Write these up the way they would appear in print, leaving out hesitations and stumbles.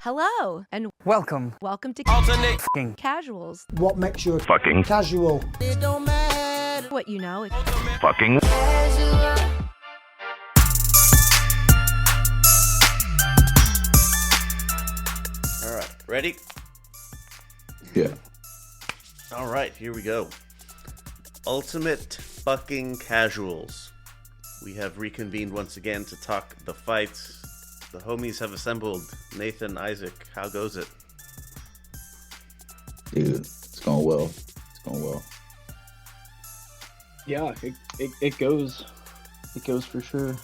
Hello, and Welcome. welcome to Alternate fucking Casuals. What makes you Fucking. casual? What you know. Fucking. All right, ready? Yeah. All right, here we go. Ultimate fucking casuals. We have reconvened once again to talk the fights. The homies have assembled. Nathan, Isaac, how goes it? Dude, it's going well. It's going well. Yeah, it goes. It goes for sure.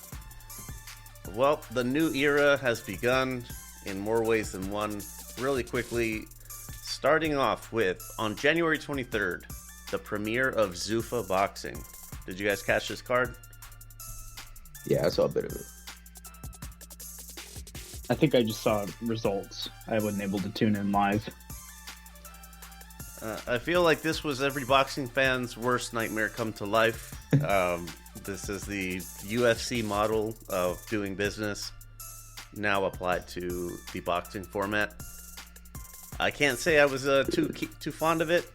Well, the new era has begun in more ways than one. Really quickly, starting off with, on January 23rd, the premiere of Zuffa Boxing. Did you guys catch this card? Yeah, I saw a bit of it. I think I just saw results. I wasn't able to tune in live. I feel like this was every boxing fan's worst nightmare come to life. This is the UFC model of doing business, now applied to the boxing format. I can't say I was too fond of it,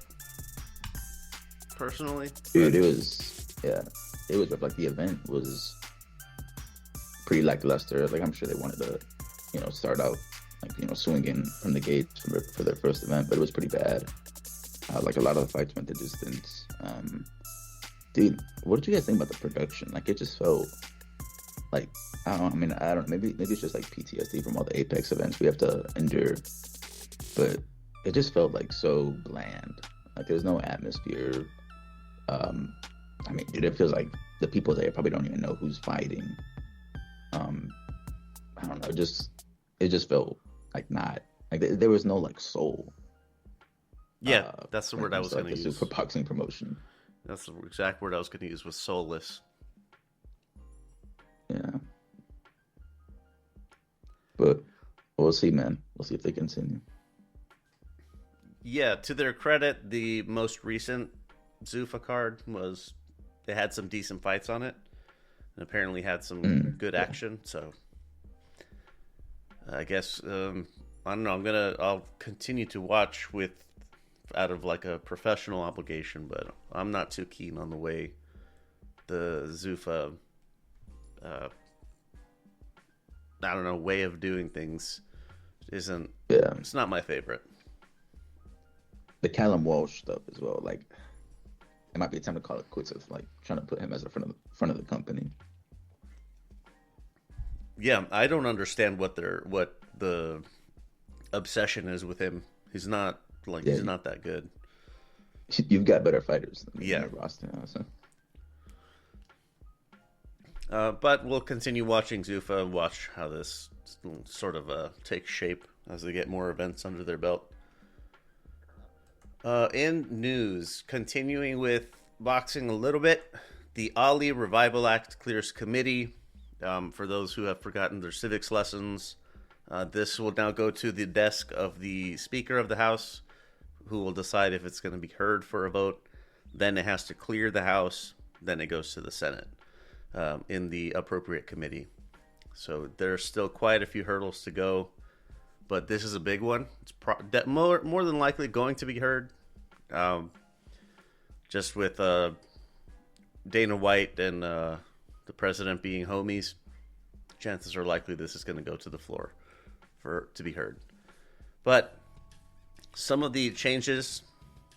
personally. Dude, it was like the event was pretty lackluster. Like, I'm sure they wanted to, start out swinging from the gate for their first event, but it was pretty bad. Like, a lot of the fights went the distance. Dude, what did you guys think about the production? Like, it just felt like, I don't know, maybe it's just like PTSD from all the Apex events we have to endure, but it just felt like so bland. Like, there's no atmosphere. Dude, it feels like the people there probably don't even know who's fighting. I don't know, it just felt like not, like there was no like soul. Yeah, that's the word I was going to use. Super boxing promotion. That's the exact word I was going to use, was soulless. Yeah. But we'll see, man. We'll see if they continue. Yeah, to their credit, the most recent Zuffa card they had some decent fights on it, and apparently had some good action. So I guess I don't know. I'll continue to watch out of like a professional obligation, but I'm not too keen on the way the Zuffa way of doing things isn't. Yeah, it's not my favorite. The Callum Walsh stuff as well. Like, it might be time to call it quits of like trying to put him as the front of the company. Yeah, I don't understand what the obsession is with him. He's not he's not that good. You've got better fighters than your roster now, so. But we'll continue watching Zuffa and watch how this sort of takes shape as they get more events under their belt. In news, continuing with boxing a little bit, the Ali Revival Act clears committee. For those who have forgotten their civics lessons, this will now go to the desk of the Speaker of the House, who will decide if it's going to be heard for a vote. Then it has to clear the House. Then it goes to the Senate in the appropriate committee. So there's still quite a few hurdles to go, but this is a big one. It's more than likely going to be heard. Just with Dana White and the president being homies, chances are likely this is going to go to the floor to be heard. But some of the changes,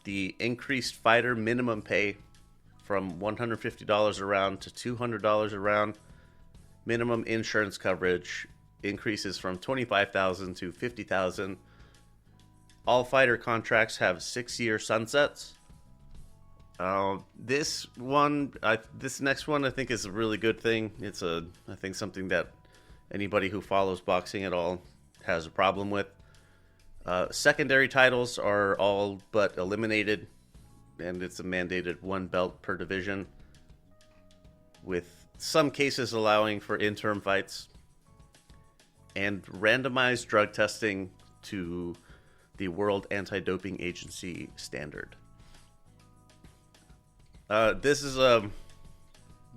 the increased fighter minimum pay from $150 a round to $200 a round, minimum insurance coverage increases from $25,000 to $50,000. All fighter contracts have 6-year sunsets. This next one, I think, is a really good thing. It's I think something that anybody who follows boxing at all has a problem with. Secondary titles are all but eliminated, and it's a mandated one belt per division, with some cases allowing for interim fights, and randomized drug testing to the World Anti-Doping Agency standard. This is a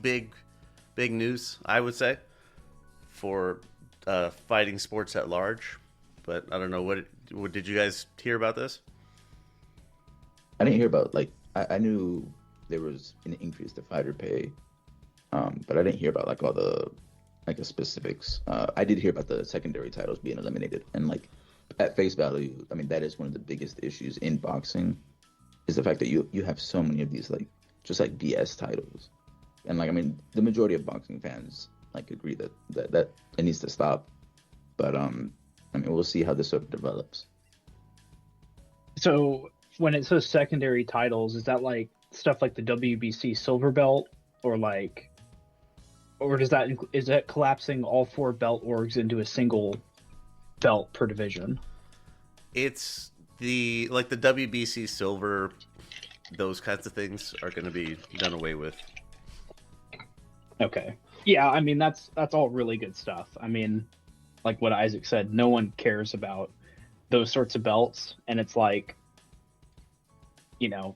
big news, I would say, for fighting sports at large. but I don't know what did you guys hear about this? I didn't hear about like I knew there was an increase to fighter pay, but I didn't hear about like all the like the specifics. I did hear about the secondary titles being eliminated, and like at face value, I mean that is one of the biggest issues in boxing, is the fact that you have so many of these like just like BS titles, and like I mean the majority of boxing fans like agree that it needs to stop, but I mean we'll see how this sort of develops. So when it says secondary titles, is that like stuff like the WBC silver belt, or like, or is that collapsing all four belt orgs into a single belt per division? It's the WBC silver, those kinds of things are going to be done away with. Okay. Yeah, I mean that's all really good stuff. I mean, like what Isaac said, no one cares about those sorts of belts, and it's like, you know,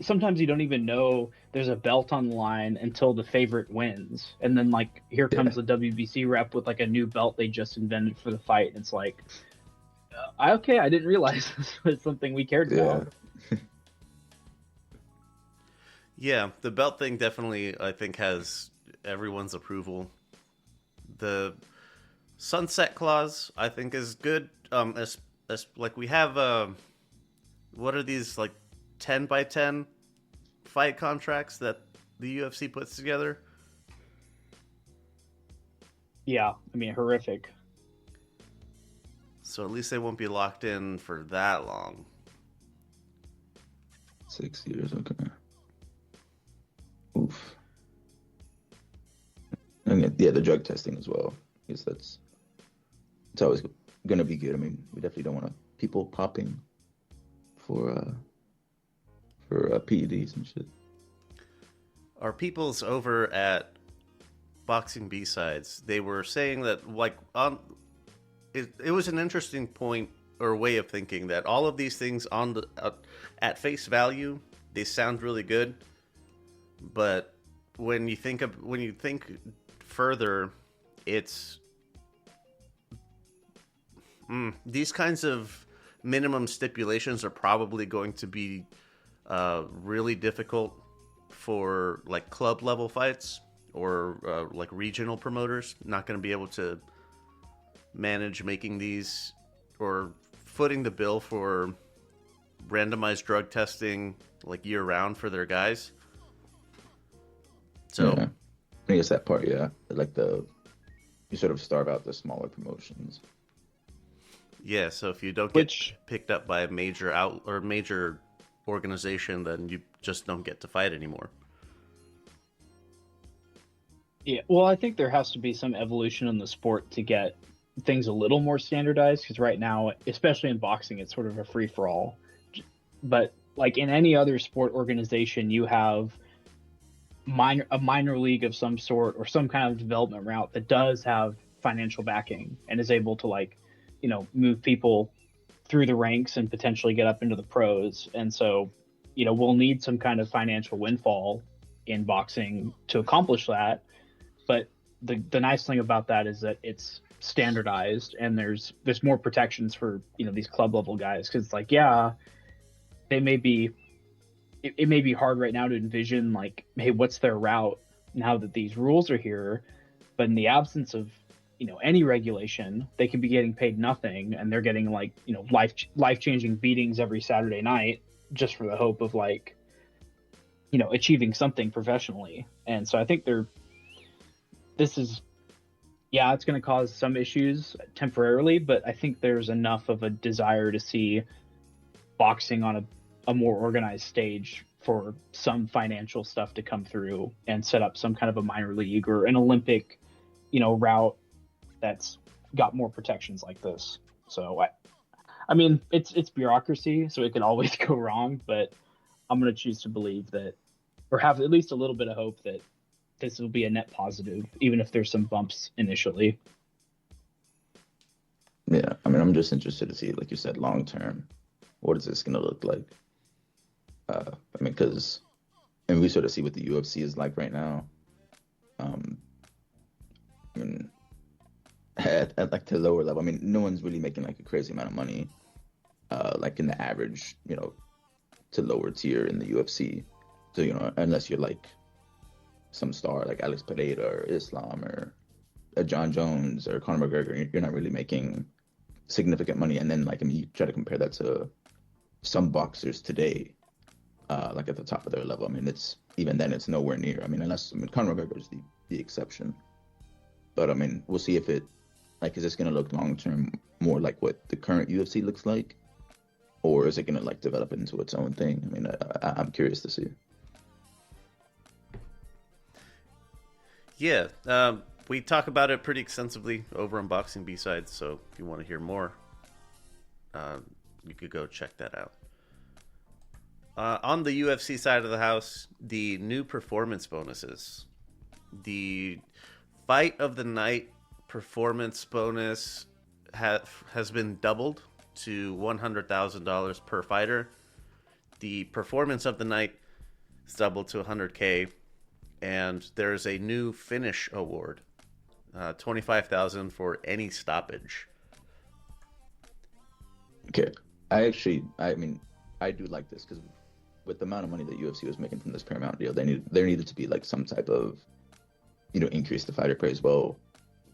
sometimes you don't even know there's a belt on the line until the favorite wins, and then like here comes the WBC rep with like a new belt they just invented for the fight, and it's like, okay, I didn't realize this was something we cared about. Yeah, the belt thing definitely I think has everyone's approval. The sunset clause I think is good. As like we have what are these like 10x10 fight contracts that the UFC puts together? Yeah, I mean horrific. So at least they won't be locked in for that long. 6 years, okay. Oof. And yeah, the drug testing as well. I guess it's always gonna be good. I mean, we definitely don't want people popping for PEDs and shit. Our peoples over at Boxing B-Sides, they were saying that like it was an interesting point or way of thinking that all of these things on the at face value they sound really good, but when you think further, it's these kinds of minimum stipulations are probably going to be really difficult for like club level fights or like regional promoters. Not going to be able to manage making these or footing the bill for randomized drug testing like year round for their guys. So yeah. I guess that part, yeah, like you sort of starve out the smaller promotions. Yeah, so if you don't get picked up by a major major organization, then you just don't get to fight anymore. Yeah, well, I think there has to be some evolution in the sport to get things a little more standardized, because right now, especially in boxing, it's sort of a free-for-all. But like in any other sport organization, you have a minor league of some sort or some kind of development route that does have financial backing and is able to like, you know, move people through the ranks and potentially get up into the pros. And so, you know, we'll need some kind of financial windfall in boxing to accomplish that. But the nice thing about that is that it's standardized and there's more protections for, you know, these club level guys, because it's like, yeah, they may be it may be hard right now to envision like, hey, what's their route now that these rules are here, but in the absence of, you know, any regulation, they could be getting paid nothing and they're getting like, you know, life-changing beatings every Saturday night just for the hope of like, you know, achieving something professionally. And so I think it's going to cause some issues temporarily, but I think there's enough of a desire to see boxing on a more organized stage for some financial stuff to come through and set up some kind of a minor league or an Olympic, you know, route that's got more protections like this. So I mean, it's bureaucracy, so it can always go wrong, but I'm going to choose to believe that, or have at least a little bit of hope that this will be a net positive, even if there's some bumps initially. Yeah, I mean, I'm just interested to see, like you said, long term, what is this going to look like? I mean, because, and we sort of see what the UFC is like right now. I mean, at like the lower level. I mean, no one's really making like a crazy amount of money, like in the average, to lower tier in the UFC. So, unless you're like some star like Alex Pereira or Islam or John Jones or Conor McGregor, you're not really making significant money. And then, like, I mean, you try to compare that to some boxers today, like at the top of their level. I mean, even then, it's nowhere near. I mean, Conor McGregor is the exception. But I mean, we'll see if is this going to look long term more like what the current UFC looks like, or is it going to like develop into its own thing? I mean, I'm curious to see. Yeah, we talk about it pretty extensively over on Boxing B-Sides, so if you want to hear more, you could go check that out. On the UFC side of the house, the new performance bonuses. The Fight of the Night performance bonus has been doubled to $100,000 per fighter. The performance of the night is doubled to $100K. And there's a new finish award, $25,000 for any stoppage. Okay, I mean, I do like this because with the amount of money that UFC was making from this Paramount deal, there needed to be like some type of, increase to fighter pay as well.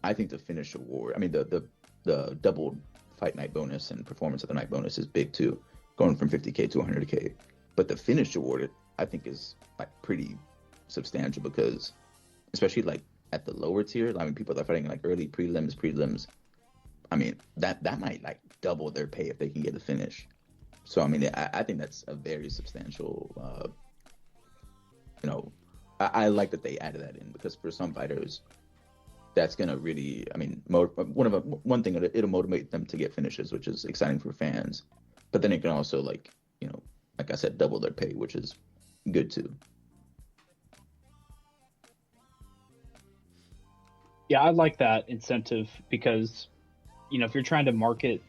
I think the finish award, I mean, the doubled fight night bonus and performance of the night bonus is big too, going from 50K to 100K. But the finish award, I think, is like pretty substantial because, especially like at the lower tier, I mean, people that are fighting like early prelims, I mean, that might like double their pay if they can get a finish. So I mean, I think that's a very substantial. I like that they added that in because for some fighters, that's gonna really, I mean, one thing it'll motivate them to get finishes, which is exciting for fans. But then it can also like I said, double their pay, which is good too. Yeah, I like that incentive because, if you're trying to market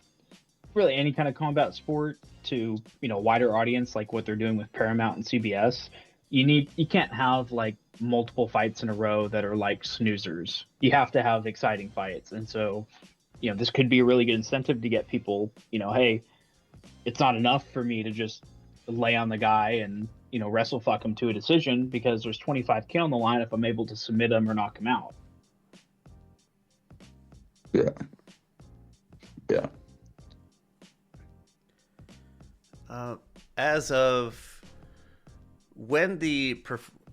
really any kind of combat sport to, wider audience, like what they're doing with Paramount and CBS, you can't have like multiple fights in a row that are like snoozers. You have to have exciting fights. And so, this could be a really good incentive to get people, hey, it's not enough for me to just lay on the guy and, wrestle fuck him to a decision because there's 25K on the line if I'm able to submit him or knock him out. Yeah. As of when the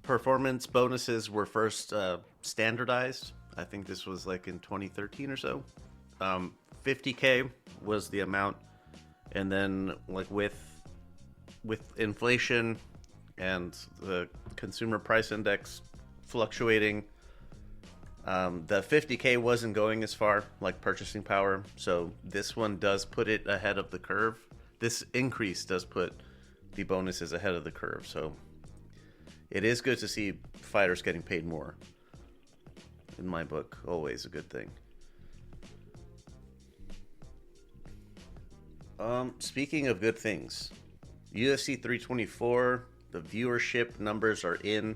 performance bonuses were first standardized, I think this was like in 2013 or so, 50K was the amount. And then like with inflation and the consumer price index fluctuating, the 50K wasn't going as far, like purchasing power. So this one does put it ahead of the curve. This increase does put the bonuses ahead of the curve. So it is good to see fighters getting paid more. In my book, always a good thing. Speaking of good things, UFC 324, the viewership numbers are in.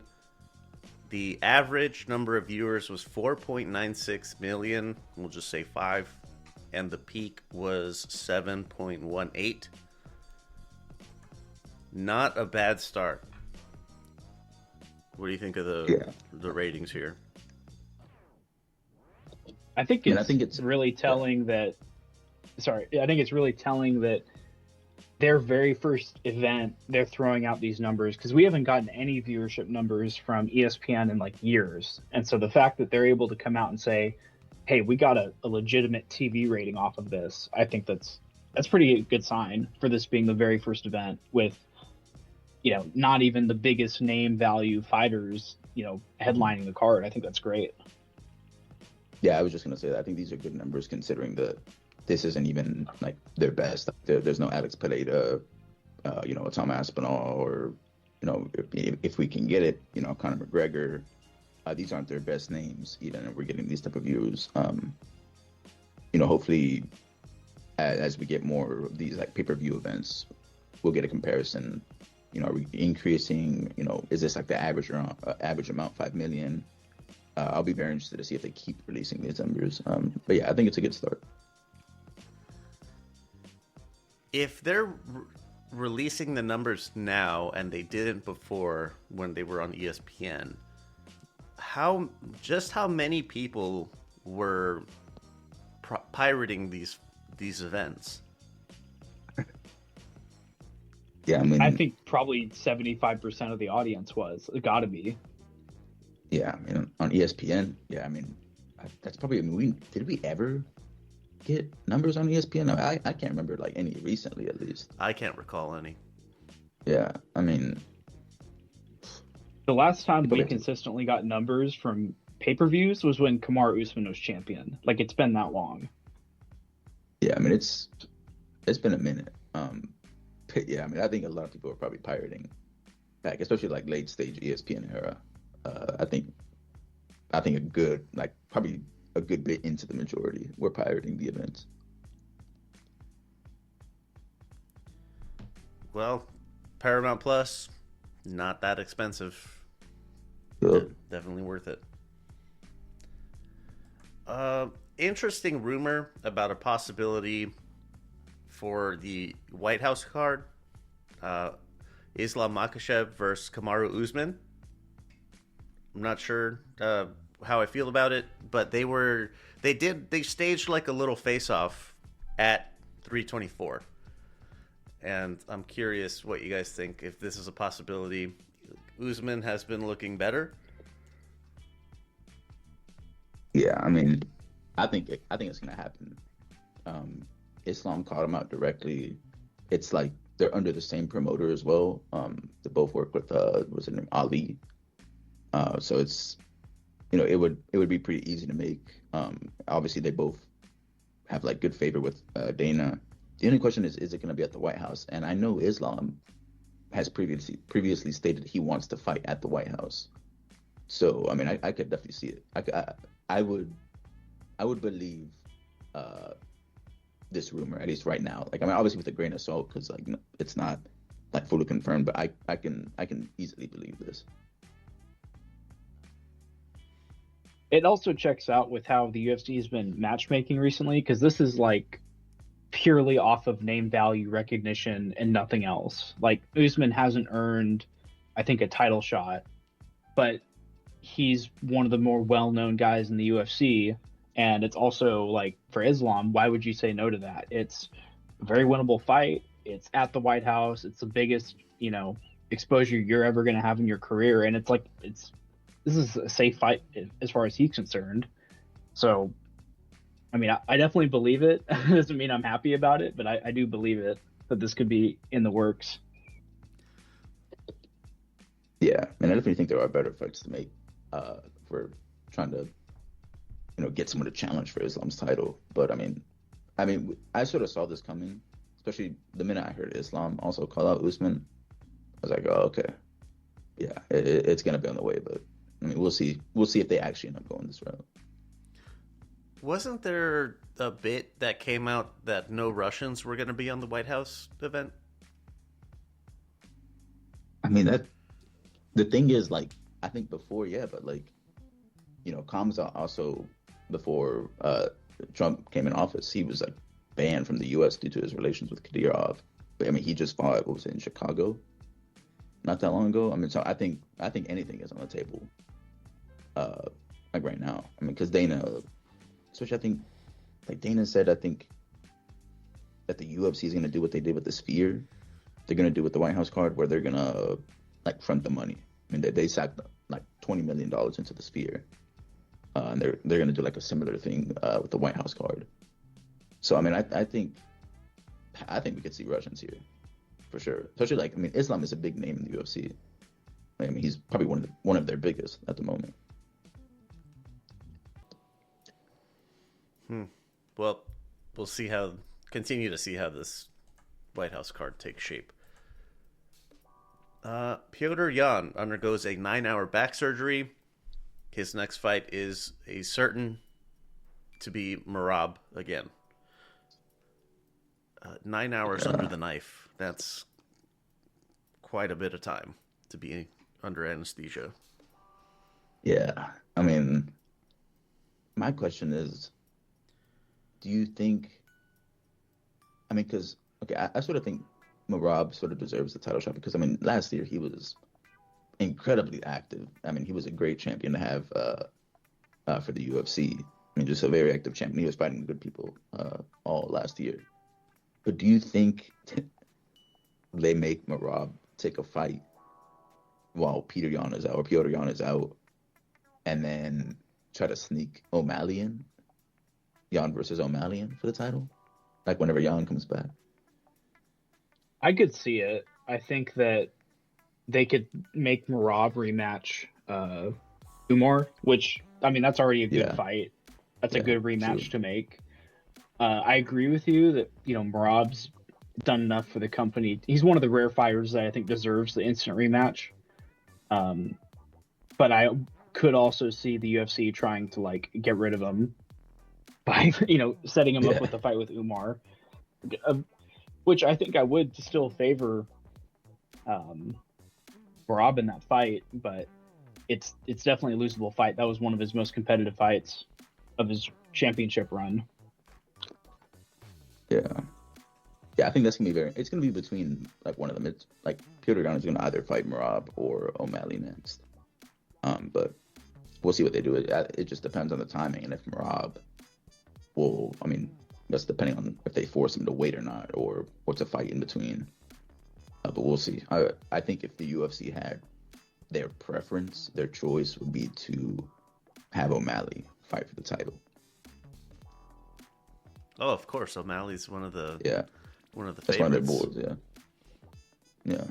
The average number of viewers was 4.96 million. We'll just say 5. And the peak was 7.18. Not a bad start. What do you think of the ratings here? I think it's really telling that. Sorry, I think it's really telling that their very first event, they're throwing out these numbers because we haven't gotten any viewership numbers from ESPN in like years. And so the fact that they're able to come out and say, hey, we got a legitimate TV rating off of this, I think that's pretty good sign for this being the very first event with, not even the biggest name value fighters, headlining the card. I think that's great. Yeah, I was just going to say that. I think these are good numbers considering that this isn't even like their best. There's no Alex Pereira, Tom Aspinall, or, if we can get it, Conor McGregor. These aren't their best names, even if we're getting these type of views. Hopefully, as we get more of these like pay-per-view events, we'll get a comparison. Are we increasing? Is this like the average amount, 5 million? I'll be very interested to see if they keep releasing these numbers. But yeah, I think it's a good start. If they're releasing the numbers now and they didn't before when they were on ESPN, how many people were pirating these events? Yeah, I mean, I think probably 75% of the audience was. It got to be. yeah, I mean, on ESPN, yeah, I mean, that's probably. I mean, did we ever get numbers on ESPN? I can't remember like any recently, at least. I can't recall any. Yeah, I mean, The last time we Okay. consistently got numbers from pay-per-views was when Kamaru Usman was champion. Like, it's been that long. yeah, I mean, it's been a minute. But yeah, I mean, I think a lot of people are probably pirating back, especially like late stage ESPN era. I think a good, like probably a good bit into the majority were pirating the events. Well, Paramount Plus, not that expensive. So, Definitely worth it. Interesting rumor about a possibility for the White House card. Islam Makhachev versus Kamaru Usman. I'm not sure how I feel about it, but they staged like a little face-off at 324. And I'm curious what you guys think, if this is a possibility. Usman has been looking better. yeah, I mean, I think it's gonna happen. Islam called him out directly. It's like they're under the same promoter as well. They both work with what's his name, Ali. So it's, it would be pretty easy to make. Obviously they both have like good favor with Dana. The only question is it going to be at the White House? And I know Islam has previously stated he wants to fight at the White House. So I mean, I could definitely see it. I would believe this rumor, at least right now. Like, I mean, obviously with a grain of salt, because like it's not like fully confirmed, but I can easily believe this. It also checks out with how the UFC has been matchmaking recently, because this is like purely off of name value recognition and nothing else. Like, Usman hasn't earned, I think, a title shot, but he's one of the more well-known guys in the UFC. And it's also like, for Islam, why would you say no to that? It's a very winnable fight. It's at the White House. It's the biggest, exposure you're ever going to have in your career. And it's like, this is a safe fight as far as he's concerned. So, I mean, I definitely believe it. It doesn't mean I'm happy about it, but I do believe it, that this could be in the works. Yeah, and I definitely think there are better fights to make for trying to, get someone to challenge for Islam's title. But I mean, I sort of saw this coming, especially the minute I heard Islam also call out Usman. I was like, oh, okay, yeah, it's gonna be on the way. But I mean, we'll see if they actually end up going this route. Wasn't there a bit that came out that no Russians were going to be on the White House event? I mean, the thing is, like, I think before, yeah, but like, Kamza also, before Trump came in office, he was like banned from the U.S. due to his relations with Kadyrov. But I mean, he just fought, what was it, in Chicago not that long ago. I mean, so I think anything is on the table, like right now. I mean, because Dana, especially I think, like Dana said, I think that the UFC is going to do what they did with the Sphere. They're going to do with the White House card, where they're going to like front the money. I mean, they sacked like $20 million into the Sphere, and they're going to do like a similar thing with the White House card. So I mean, I think we could see Russians here for sure. Especially like, I mean, Islam is a big name in the UFC. I mean, he's probably one of their biggest at the moment. Well, we'll continue to see how this White House card takes shape. Petr Yan undergoes a 9-hour back surgery. His next fight is a certain to be Merab again. 9 hours under the knife. That's quite a bit of time to be under anesthesia. Yeah, I mean, my question is, do you think? I mean, because okay, I sort of think Marab sort of deserves the title shot because I mean, last year he was incredibly active. I mean, he was a great champion to have for the UFC. I mean, just a very active champion. He was fighting good people all last year. But do you think they make Marab take a fight while Peter Yan is out, or Piotr Yan is out, and then try to sneak O'Malley in, Yan versus O'Malley in for the title, like whenever Yan comes back? I could see it. I think that they could make Marab rematch Umar, which I mean that's already a good fight. That's a good rematch to make. I agree with you that Marab's done enough for the company. He's one of the rare fighters that I think deserves the instant rematch. But I could also see the UFC trying to like get rid of him by setting him up with a fight with Umar, which I think I would still favor Marab in that fight, but it's definitely a losable fight. That was one of his most competitive fights of his championship run. Yeah, I think that's gonna be it's gonna be between like one of them. It's like Peter Yan is gonna either fight Marab or O'Malley next. But we'll see what they do. It just depends on the timing and if Marab will. I mean, that's depending on if they force him to wait or not, or what's a fight in between. But we'll see. I think if the UFC had their preference, their choice would be to have O'Malley fight for the title. Oh, of course, O'Malley's one of the favorites. That's one of their boards, yeah.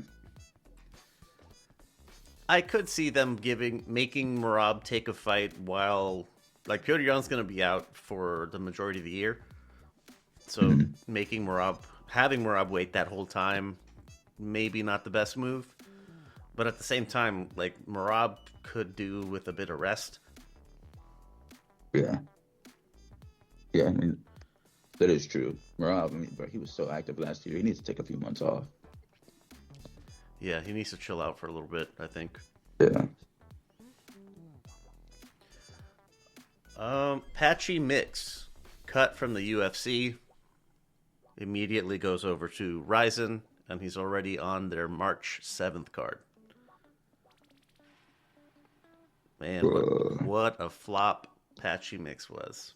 I could see them making Marab take a fight while like Piotr Yan's going to be out for the majority of the year, so having Marab wait that whole time, maybe not the best move, but at the same time, like Marab could do with a bit of rest. Yeah. I mean, that is true. Marab, I mean, bro, he was so active last year. He needs to take a few months off. Yeah, he needs to chill out for a little bit, I think. Yeah. Patchy Mix, cut from the UFC, immediately goes over to Ryzen, and he's already on their March 7th card. Man, what a flop Patchy Mix was.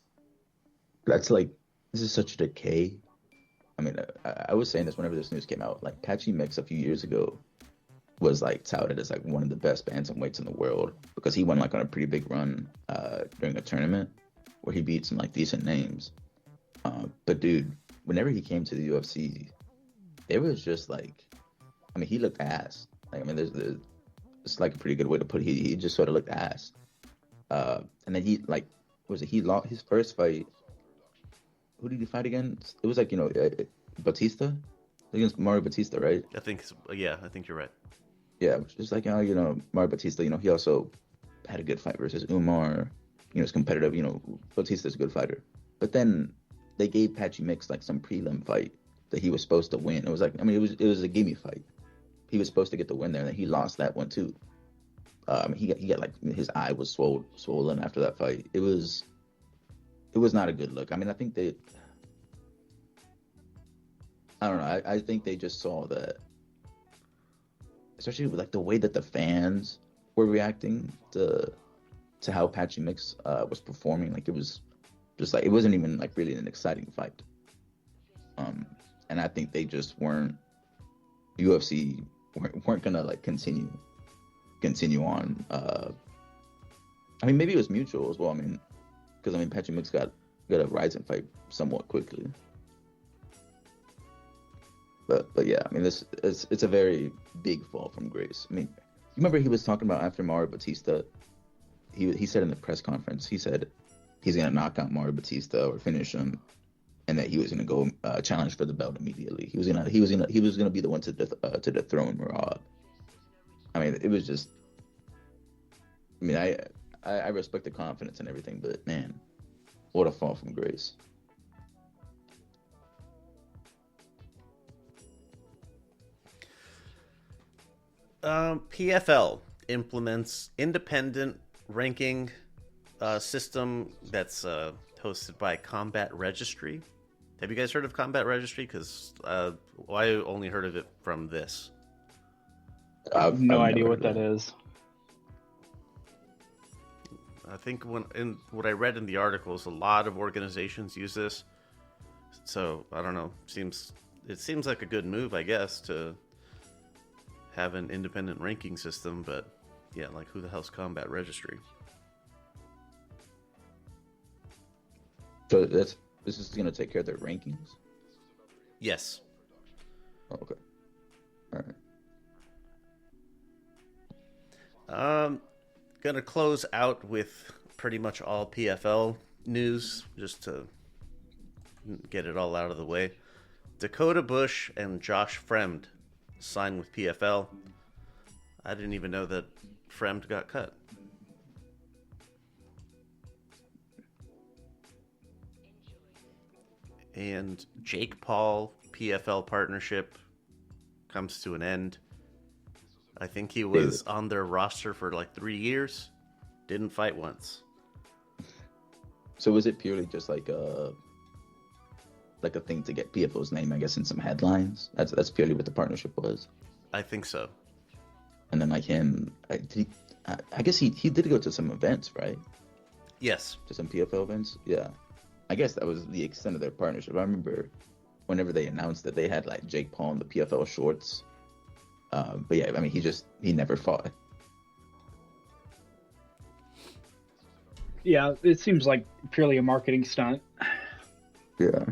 That's like, this is such a decay. I mean, I was saying this whenever this news came out. Like, Patchy Mix a few years ago was like touted as like one of the best bantamweights in the world because he went like on a pretty big run during a tournament where he beat some like decent names. But dude, whenever he came to the UFC, it was just like, I mean, he looked ass. Like, I mean, it's like a pretty good way to put it. He just sort of looked ass. And then he lost his first fight. Who did he fight against? It was like, Batista? Against Mario Batista, right? I think you're right. Yeah, just like, Mario Batista, he also had a good fight versus Umar. It's competitive. Batista's a good fighter. But then they gave Patchy Mix like some prelim fight that he was supposed to win. It was like, I mean, it was a gimme fight. He was supposed to get the win there, and he lost that one too. He got like his eye was swollen after that fight. It was not a good look. I mean, I think I don't know. I think they just saw that, especially with like the way that the fans were reacting to how Patchy Mix was performing. Like, it was just like, it wasn't even like really an exciting fight. And I think they just UFC weren't gonna like continue on. I mean, maybe it was mutual as well. I mean, because Patchy Mix got a Ryzen fight somewhat quickly. But yeah, I mean, it's a very big fall from grace. I mean, you remember he was talking about after Mario Batista, he said in the press conference, he said he's gonna knock out Mario Batista or finish him, and that he was gonna go challenge for the belt immediately. He was gonna be the one to dethrone Marab. I mean, it was just. I mean, I respect the confidence and everything, but man, what a fall from grace. PFL implements independent ranking system that's hosted by Combat Registry. Have you guys heard of Combat Registry? Because I only heard of it from this. I have no I've idea never what heard that of is. I think what I read in the articles, a lot of organizations use this. So I don't know. It seems like a good move, I guess, to have an independent ranking system. But yeah, like who the hell's Combat Registry? So this is gonna take care of their rankings. Yes. Oh, okay. All right. Gonna close out with pretty much all PFL news, just to get it all out of the way. Dakota Bush and Josh Fremd signed with PFL. I didn't even know that Fremd got cut. And Jake Paul PFL partnership comes to an end. I think he was on their roster for like 3 years. Didn't fight once. So was it purely just like a thing to get PFO's name, I guess, in some headlines? That's purely what the partnership was. I think so. And then like him, I guess he did go to some events, right? Yes. To some PFL events. Yeah. I guess that was the extent of their partnership. I remember whenever they announced that they had like Jake Paul in the PFL shorts. But yeah, I mean, he never fought. Yeah, it seems like purely a marketing stunt. Yeah.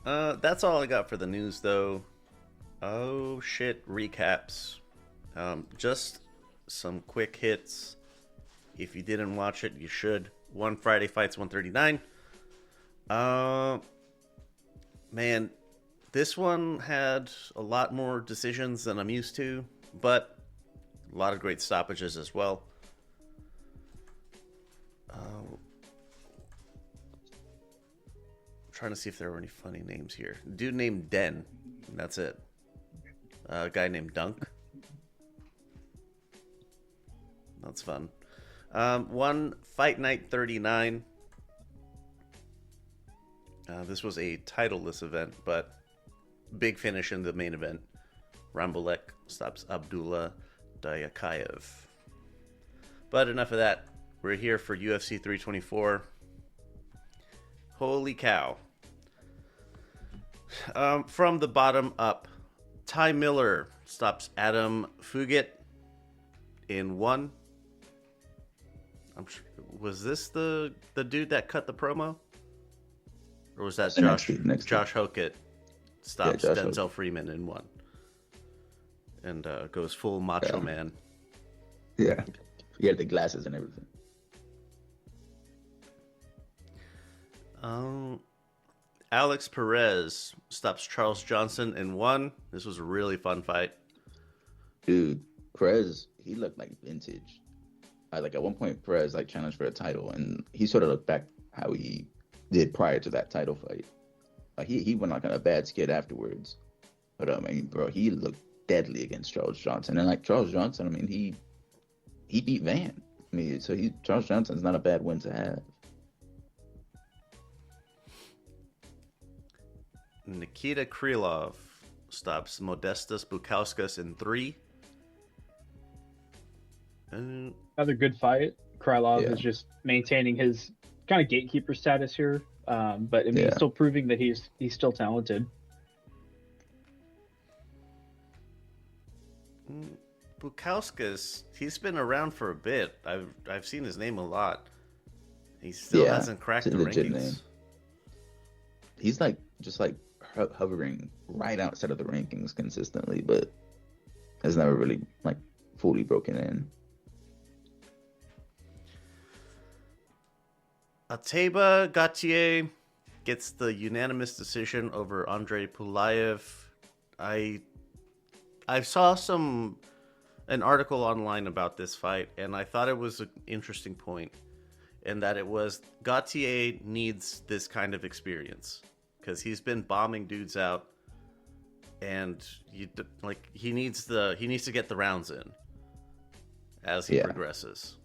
That's all I got for the news, though. Oh shit, recaps. Just some quick hits. If you didn't watch it, you should. One Friday Fights 139. Man, this one had a lot more decisions than I'm used to, but a lot of great stoppages as well. Trying to see if there were any funny names here. Dude named Den. That's it. A guy named Dunk. That's fun. One Fight Night 39. This was a titleless event, but big finish in the main event. Rambolek stops Abdullah Dayakayev. But enough of that. We're here for UFC 324. Holy cow. From the bottom up, Ty Miller stops Adam Fugit in one. Was this the dude that cut the promo? Or was that Josh Hokett stops Denzel Freeman in one? And goes full Macho Man. Yeah. He had the glasses and everything. Alex Perez stops Charles Johnson in one. This was a really fun fight. Dude, Perez, he looked like vintage. Like at one point, Perez like challenged for a title, and he sort of looked back how he did prior to that title fight. He went like on a bad skid afterwards. But I mean, bro, he looked deadly against Charles Johnson. And like Charles Johnson, I mean, he beat Van. I mean, so Charles Johnson's not a bad win to have. Nikita Krylov stops Modestas Bukauskas in three. Another good fight. Krylov is just maintaining his kind of gatekeeper status here, but I mean, he's still proving that he's still talented. Bukauskas, he's been around for a bit. I've seen his name a lot. He still hasn't cracked the rankings. Name. He's like just like hovering right outside of the rankings consistently, but has never really like fully broken in. Ateba Gautier gets the unanimous decision over Andrei Pulayev. I saw an article online about this fight, and I thought it was an interesting point, and that it was Gautier needs this kind of experience because he's been bombing dudes out, and he needs to get the rounds in, as he Yeah. progresses.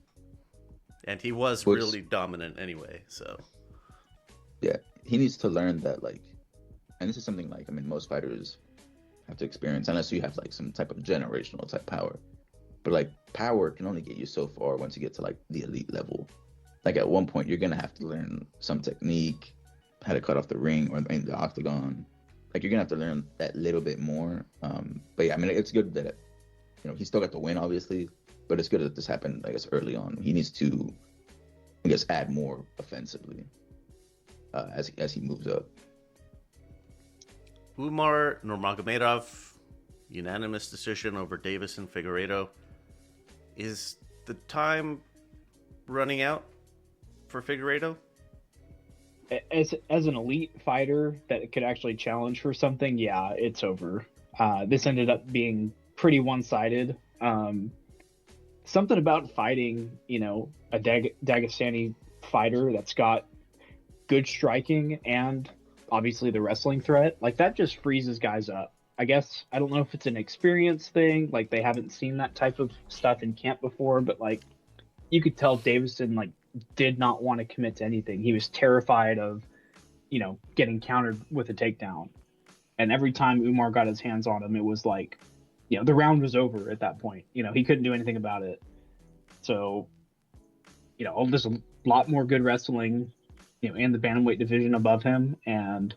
And he was Which- really dominant anyway, so. Yeah, he needs to learn that, like, and this is something like, I mean, most fighters have to experience, unless you have like some type of generational type power. But like, power can only get you so far once you get to like the elite level. Like at one point, you're gonna have to learn some technique, how to cut off the ring or in the octagon. Like you're gonna have to learn that little bit more. But yeah, I mean, it's good that he still got the win, obviously, but it's good that this happened, I guess, early on. He needs to, I guess, add more offensively as he moves up. Umar Nurmagomedov, unanimous decision over Davis and Figueiredo. Is the time running out for Figueiredo? As an elite fighter that could actually challenge for something, yeah, it's over. This ended up being pretty one-sided. Something about fighting, a Dagestani fighter that's got good striking and obviously the wrestling threat, like that just freezes guys up. I guess I don't know if it's an experience thing, like they haven't seen that type of stuff in camp before, but like you could tell Davison like did not want to commit to anything. He was terrified of getting countered with a takedown, and every time Umar got his hands on him, it was like the round was over at that point. He couldn't do anything about it. So there's a lot more good wrestling in the bantamweight division above him, and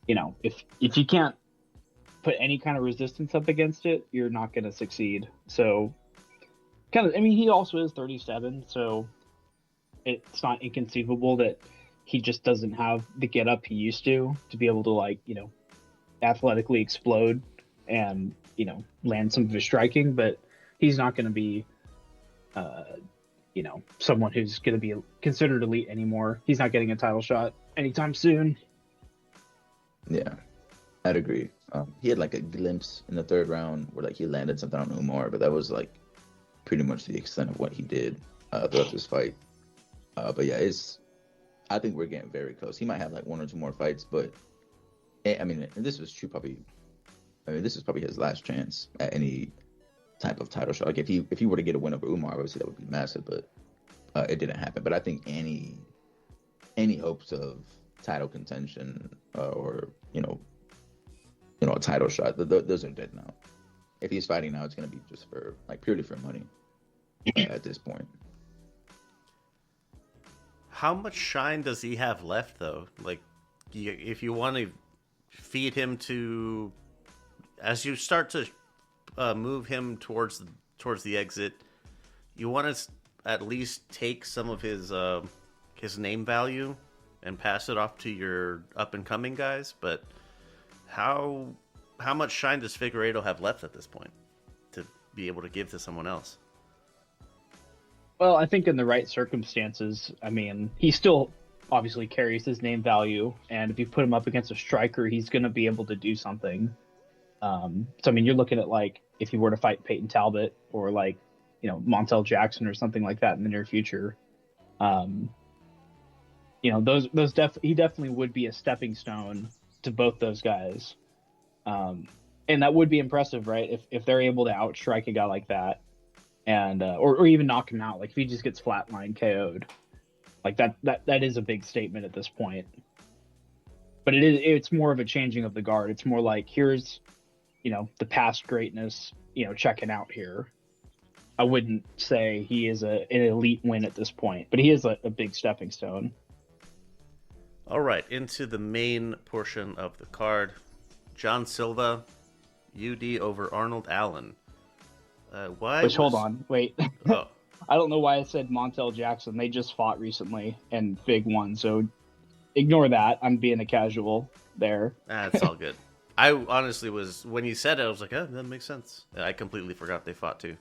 if you can't put any kind of resistance up against it, you're not going to succeed. So he also is 37, so it's not inconceivable that he just doesn't have the get up he used to be able to athletically explode and land some of his striking, but he's not going to be someone who's going to be considered elite anymore. He's not getting a title shot anytime soon. Yeah, I'd agree. He had like a glimpse in the third round where like he landed something on Umar, but that was like pretty much the extent of what he did throughout this fight. But yeah, I think we're getting very close. He might have like one or two more fights, but I mean, and this was true probably. I mean, this is probably his last chance at any type of title shot. Like if he were to get a win over Umar, obviously that would be massive, but it didn't happen. But I think any hopes of title contention or a title shot, those are dead now. If he's fighting now, it's going to be just for purely for money at this point. How much shine does he have left, though? Like, if you want to feed him to, as you start to move him towards the exit, you want to at least take some of his name value and pass it off to your up and coming guys. But how much shine does Figueiredo have left at this point to be able to give to someone else? Well, I think in the right circumstances, I mean, he still obviously carries his name value, and if you put him up against a striker, he's going to be able to do something. So, I mean, you're looking at if he were to fight Peyton Talbot or Montel Jackson or something like that in the near future. He definitely would be a stepping stone to both those guys. And that would be impressive, right? If they're able to outstrike a guy like that. And or even knock him out, if he just gets flatline KO'd, that is a big statement at this point. But it's more of a changing of the guard. It's more like, here's the past greatness checking out here. I wouldn't say he is an elite win at this point, but he is a big stepping stone. All right, into the main portion of the card. John Silva, UD over Arnold Allen. Hold on, wait. Oh. I don't know why I said Montel Jackson. They just fought recently and Big won, so ignore that. I'm being a casual there. It's all good. I honestly was, when you said it, I was like, oh, that makes sense. I completely forgot they fought too.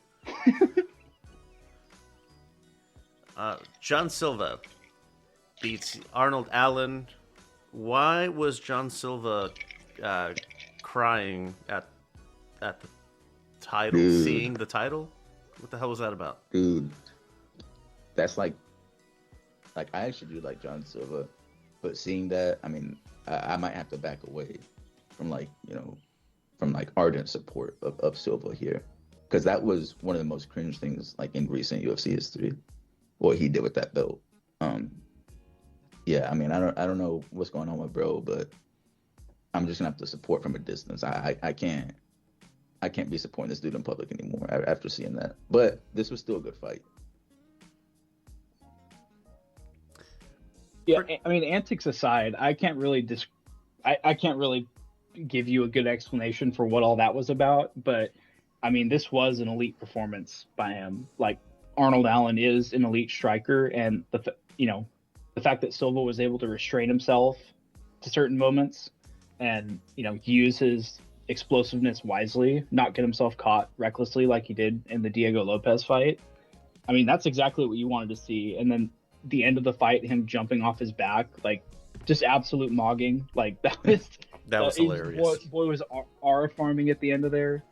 John Silva beats Arnold Allen. Why was John Silva crying at the title, seeing the title? What the hell was that about? Dude, that's like I actually do like John Silva, but seeing that, I mean, I might have to back away from from ardent support of Silva here. because that was one of the most cringe things like in recent UFC history. What he did with that belt. Yeah, I mean, I don't know what's going on with bro, but I'm just gonna have to support from a distance. I can't be supporting this dude in public anymore after seeing that. But this was still a good fight. Yeah, I mean, antics aside, I can't really I can't really give you a good explanation for what all that was about. But I mean, this was an elite performance by him. Like Arnold Allen is an elite striker, and the fact that Silva was able to restrain himself to certain moments, and use his explosiveness wisely, not get himself caught recklessly like he did in the Diego Lopez fight. I mean, that's exactly what you wanted to see. And then the end of the fight, him jumping off his back, like just absolute mogging. Like that was hilarious. Boy was R farming at the end of there.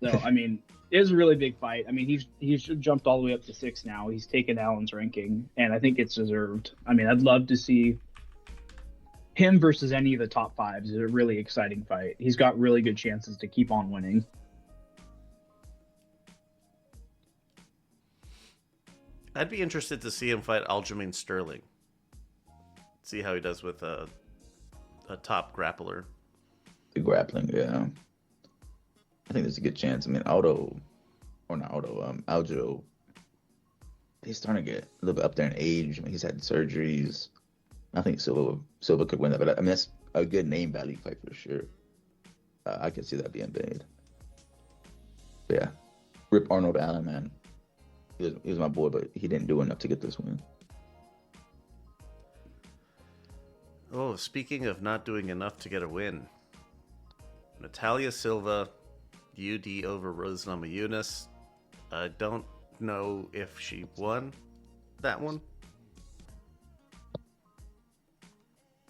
So I mean, it was a really big fight. I mean, he's jumped all the way up to 6 now. He's taken Allen's ranking, and I think it's deserved. I mean, I'd love to see him versus any of the top 5s. Is a really exciting fight. He's got really good chances to keep on winning. I'd be interested to see him fight Aljamain Sterling. See how he does with a top grappler. The grappling, yeah. I think there's a good chance. I mean, Aljo, he's starting to get a little bit up there in age. I mean, he's had surgeries. I think Silva could win that, but I mean, that's a good name value fight for sure. I could see that being made. But yeah, rip Arnold Allen, man. He was my boy, but he didn't do enough to get this win. Oh, speaking of not doing enough to get a win, Natalia Silva, UD over Rose Namajunas. I don't know if she won that one.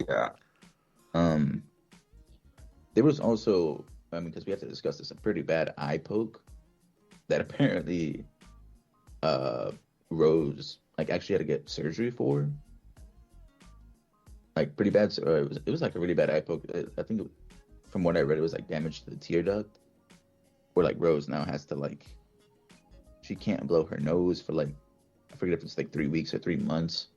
Yeah. There was also, I mean, because we have to discuss this, a pretty bad eye poke that apparently Rose like actually had to get surgery for. Like pretty bad. It was like a really bad eye poke. I think from what I read, it was like damage to the tear duct, where like Rose now has to like, she can't blow her nose for like, I forget if it's like 3 weeks or 3 months.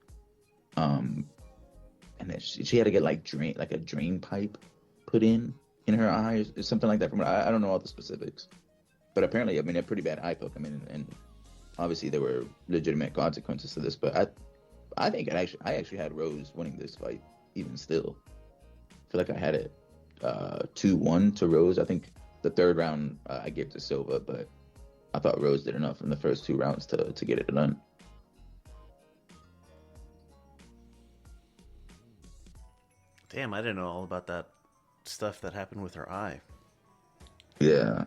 And then she had to get like a drain pipe put in her eyes or something like that. From I don't know all the specifics, but apparently, I mean, a pretty bad eye poke. I mean, and obviously there were legitimate consequences to this, but I think I actually had Rose winning this fight even still. I feel like I had it 2-1 to Rose. I think the third round I gave to Silva, but I thought Rose did enough in the first 2 rounds to get it done. Damn, I didn't know all about that stuff that happened with her eye. Yeah,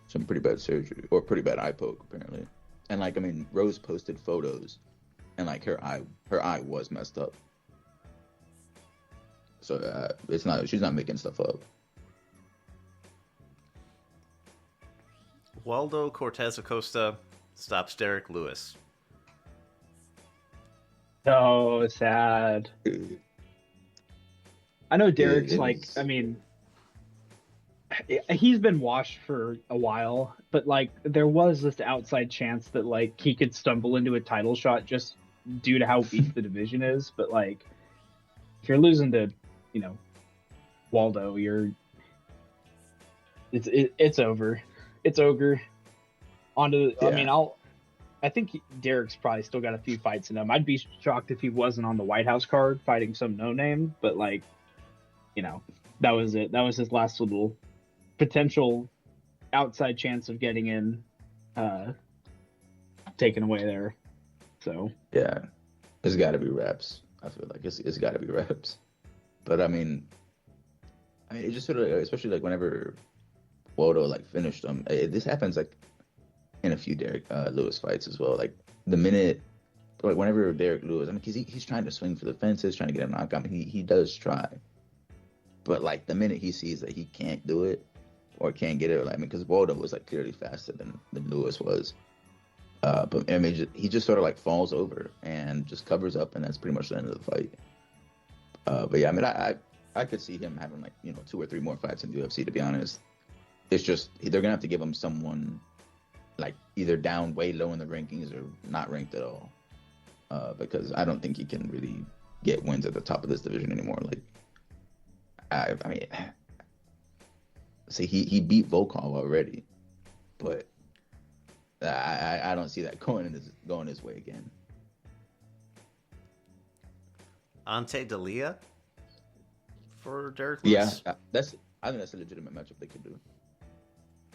some pretty bad surgery or pretty bad eye poke apparently. And like, I mean, Rose posted photos, and like her eye was messed up. So she's not making stuff up. Waldo Cortez Acosta stops Derek Lewis. So sad. I know Derek's I mean, he's been washed for a while, but like there was this outside chance that like he could stumble into a title shot just due to how weak the division is. But like, if you're losing to, Waldo, it's over. It's ogre. Yeah. I mean, I think Derek's probably still got a few fights in him. I'd be shocked if he wasn't on the White House card fighting some no name, but like, that was it. That was his last little potential outside chance of getting in, taken away there. So yeah, it's got to be reps. I feel like it's got to be reps. But I mean, it just sort of, especially like whenever Waldo like finished him. This happens like in a few Derek Lewis fights as well. Like the minute, like whenever Derek Lewis, I mean, because he's trying to swing for the fences, trying to get a knockout. I mean, he does try, but like the minute he sees that he can't do it or can't get it, like, I mean, because Waldo was like clearly faster than Lewis was. But I mean, he just sort of like falls over and just covers up, and that's pretty much the end of the fight. But yeah, I mean, I could see him having like 2 or 3 more fights in the UFC. To be honest, it's just they're gonna have to give him someone like either down way low in the rankings or not ranked at all. Because I don't think he can really get wins at the top of this division anymore. Like, I mean, see, he beat Volkov already, but I don't see that going his way again. Ante Dalia for Derek Lewis? Yeah, I think that's a legitimate matchup they could do.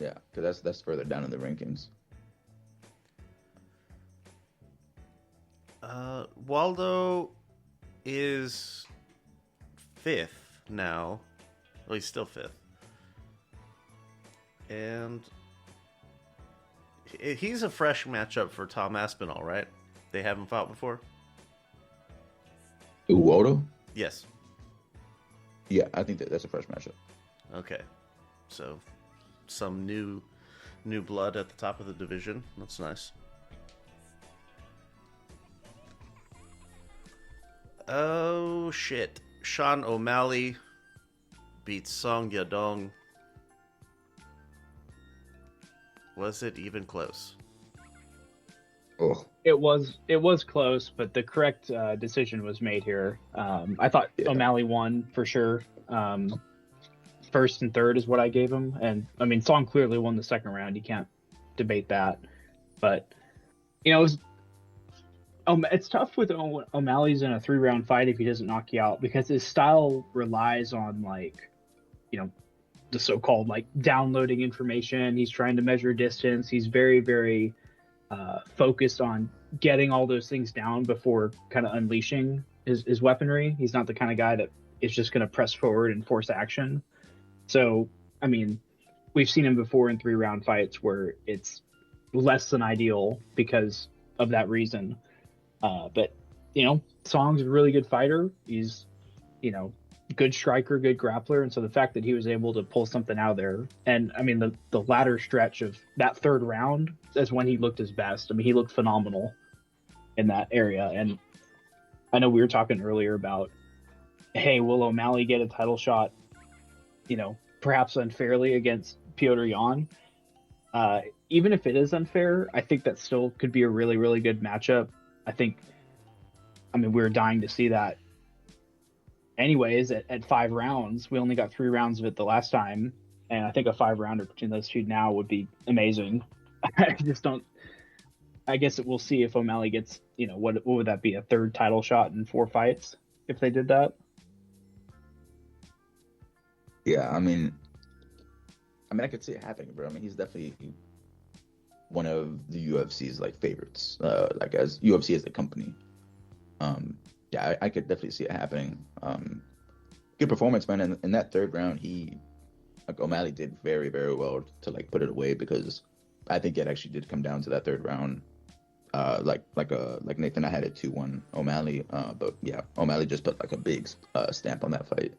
Yeah, because that's further down in the rankings. Waldo is 5th now. Well, he's still 5th. And he's a fresh matchup for Tom Aspinall, right? They haven't fought before? Waldo? Yes. Yeah, I think that's a fresh matchup. Okay. So some new blood at the top of the division. That's nice. Oh, shit. Sean O'Malley beats Song Yadong. Was it even close? Oh, It was close, but the correct decision was made here. I thought O'Malley won for sure. First and third is what I gave him, and I mean Song clearly won the second round. You can't debate that. But you know, it's tough with O'Malley's in a 3-round fight if he doesn't knock you out, because his style relies on, like, you know, the so-called like downloading information. He's trying to measure distance. He's very, very focused on getting all those things down before kind of unleashing his weaponry. He's not the kind of guy that is just going to press forward and force action. So, I mean, we've seen him before in 3-round fights where it's less than ideal because of that reason. But, you know, Song's a really good fighter. He's, you know, good striker, good grappler. And so the fact that he was able to pull something out of there, and I mean, the latter stretch of that third round is when he looked his best. I mean, he looked phenomenal in that area. And I know we were talking earlier about, hey, will O'Malley get a title shot, you know, perhaps unfairly against Piotr Jan? Even if it is unfair, I think that still could be a really, really good matchup. I mean, we were dying to see that anyways at 5 rounds. We only got 3 rounds of it the last time, and I think a 5-rounder between those two now would be amazing. I guess we'll see if O'Malley gets, you know, what would that be, a third title shot in 4 fights if they did that? yeah. I mean, I could see it happening, bro. I mean, he's definitely one of the UFC's like favorites. Like, as UFC as a company. Yeah, I could definitely see it happening. Good performance, man. In that third round, O'Malley did very, very well to like put it away, because I think it actually did come down to that third round. Like Nathan, I had it 2-1 O'Malley. But yeah, O'Malley just put like a big stamp on that fight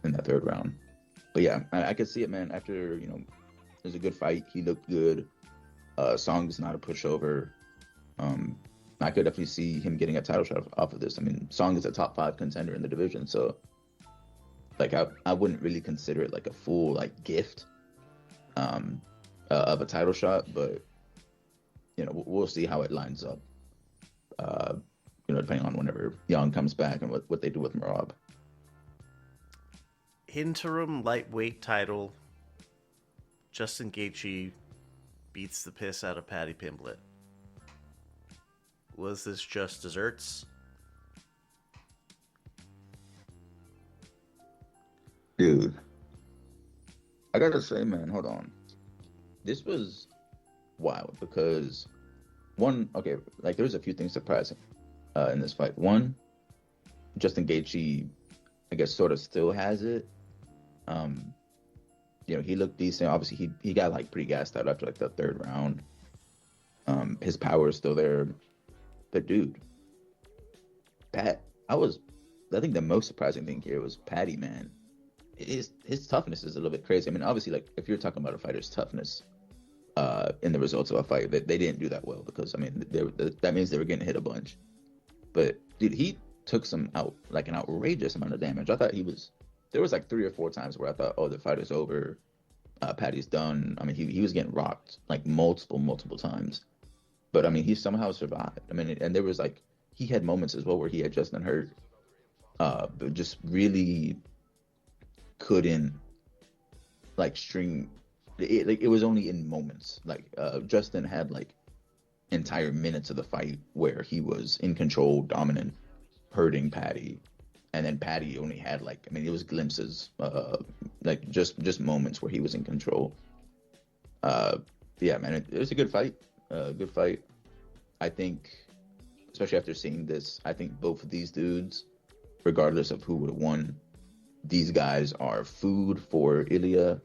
in that third round. But yeah, I could see it, man. After, you know, it was a good fight. He looked good. Song's not a pushover. I could definitely see him getting a title shot off of this. I mean, Song is a top 5 contender in the division, so like I wouldn't really consider it like a full like gift of a title shot, but you know, we'll see how it lines up. You know, depending on whenever Young comes back and what they do with Merab. Interim lightweight title. Justin Gaethje beats the piss out of Paddy Pimblett. Was this just desserts? Dude, I gotta say, man, hold on. This was wild because there was a few things surprising in this fight. One, Justin Gaethje, I guess, sort of still has it. You know, he looked decent. Obviously, he got like pretty gassed out after like the third round. His power is still there. But dude, I think the most surprising thing here was Paddy, man. His toughness is a little bit crazy. I mean, obviously, like, if you're talking about a fighter's toughness in the results of a fight, they didn't do that well, because I mean, that means they were getting hit a bunch. But dude, he took an outrageous amount of damage. I thought there was like 3 or 4 times where I thought, oh, the fight is over. Patty's done. I mean, he was getting rocked like multiple times, but I mean, he somehow survived. I mean, and there was like he had moments as well where he had Justin hurt, but just really couldn't like string. It was only in moments. Like Justin had like entire minutes of the fight where he was in control, dominant, hurting Patty, and then Patty only had like, I mean, it was glimpses, like just moments where he was in control. Yeah, man, it was a good fight. Good fight. I think, especially after seeing this, I think both of these dudes, regardless of who would have won, these guys are food for Ilya,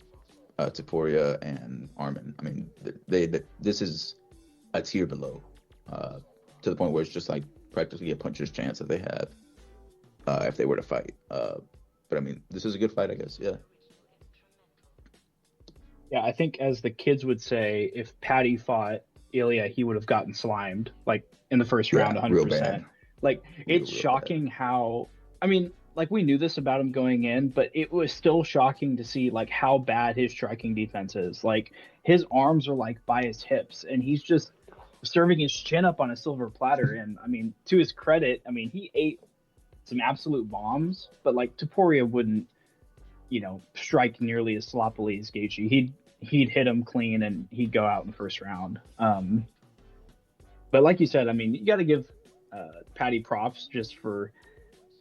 Taporia, and Armin. I mean, this is a tier below, to the point where it's just like practically a puncher's chance that they have if they were to fight. But I mean, this is a good fight, I guess. Yeah. Yeah, I think as the kids would say, if Patty fought Ilya, he would have gotten slimed like in the first round, 100%. Real bad. Like it's Real shocking bad. how. I mean, like we knew this about him going in, but it was still shocking to see like how bad his striking defense is. Like his arms are like by his hips, and he's just serving his chin up on a silver platter. And I mean, to his credit, I mean he ate some absolute bombs, but like Taporia wouldn't, strike nearly as sloppily as Gaethje. He'd hit him clean and he'd go out in the first round. But like you said, I mean, you got to give Patty props just for,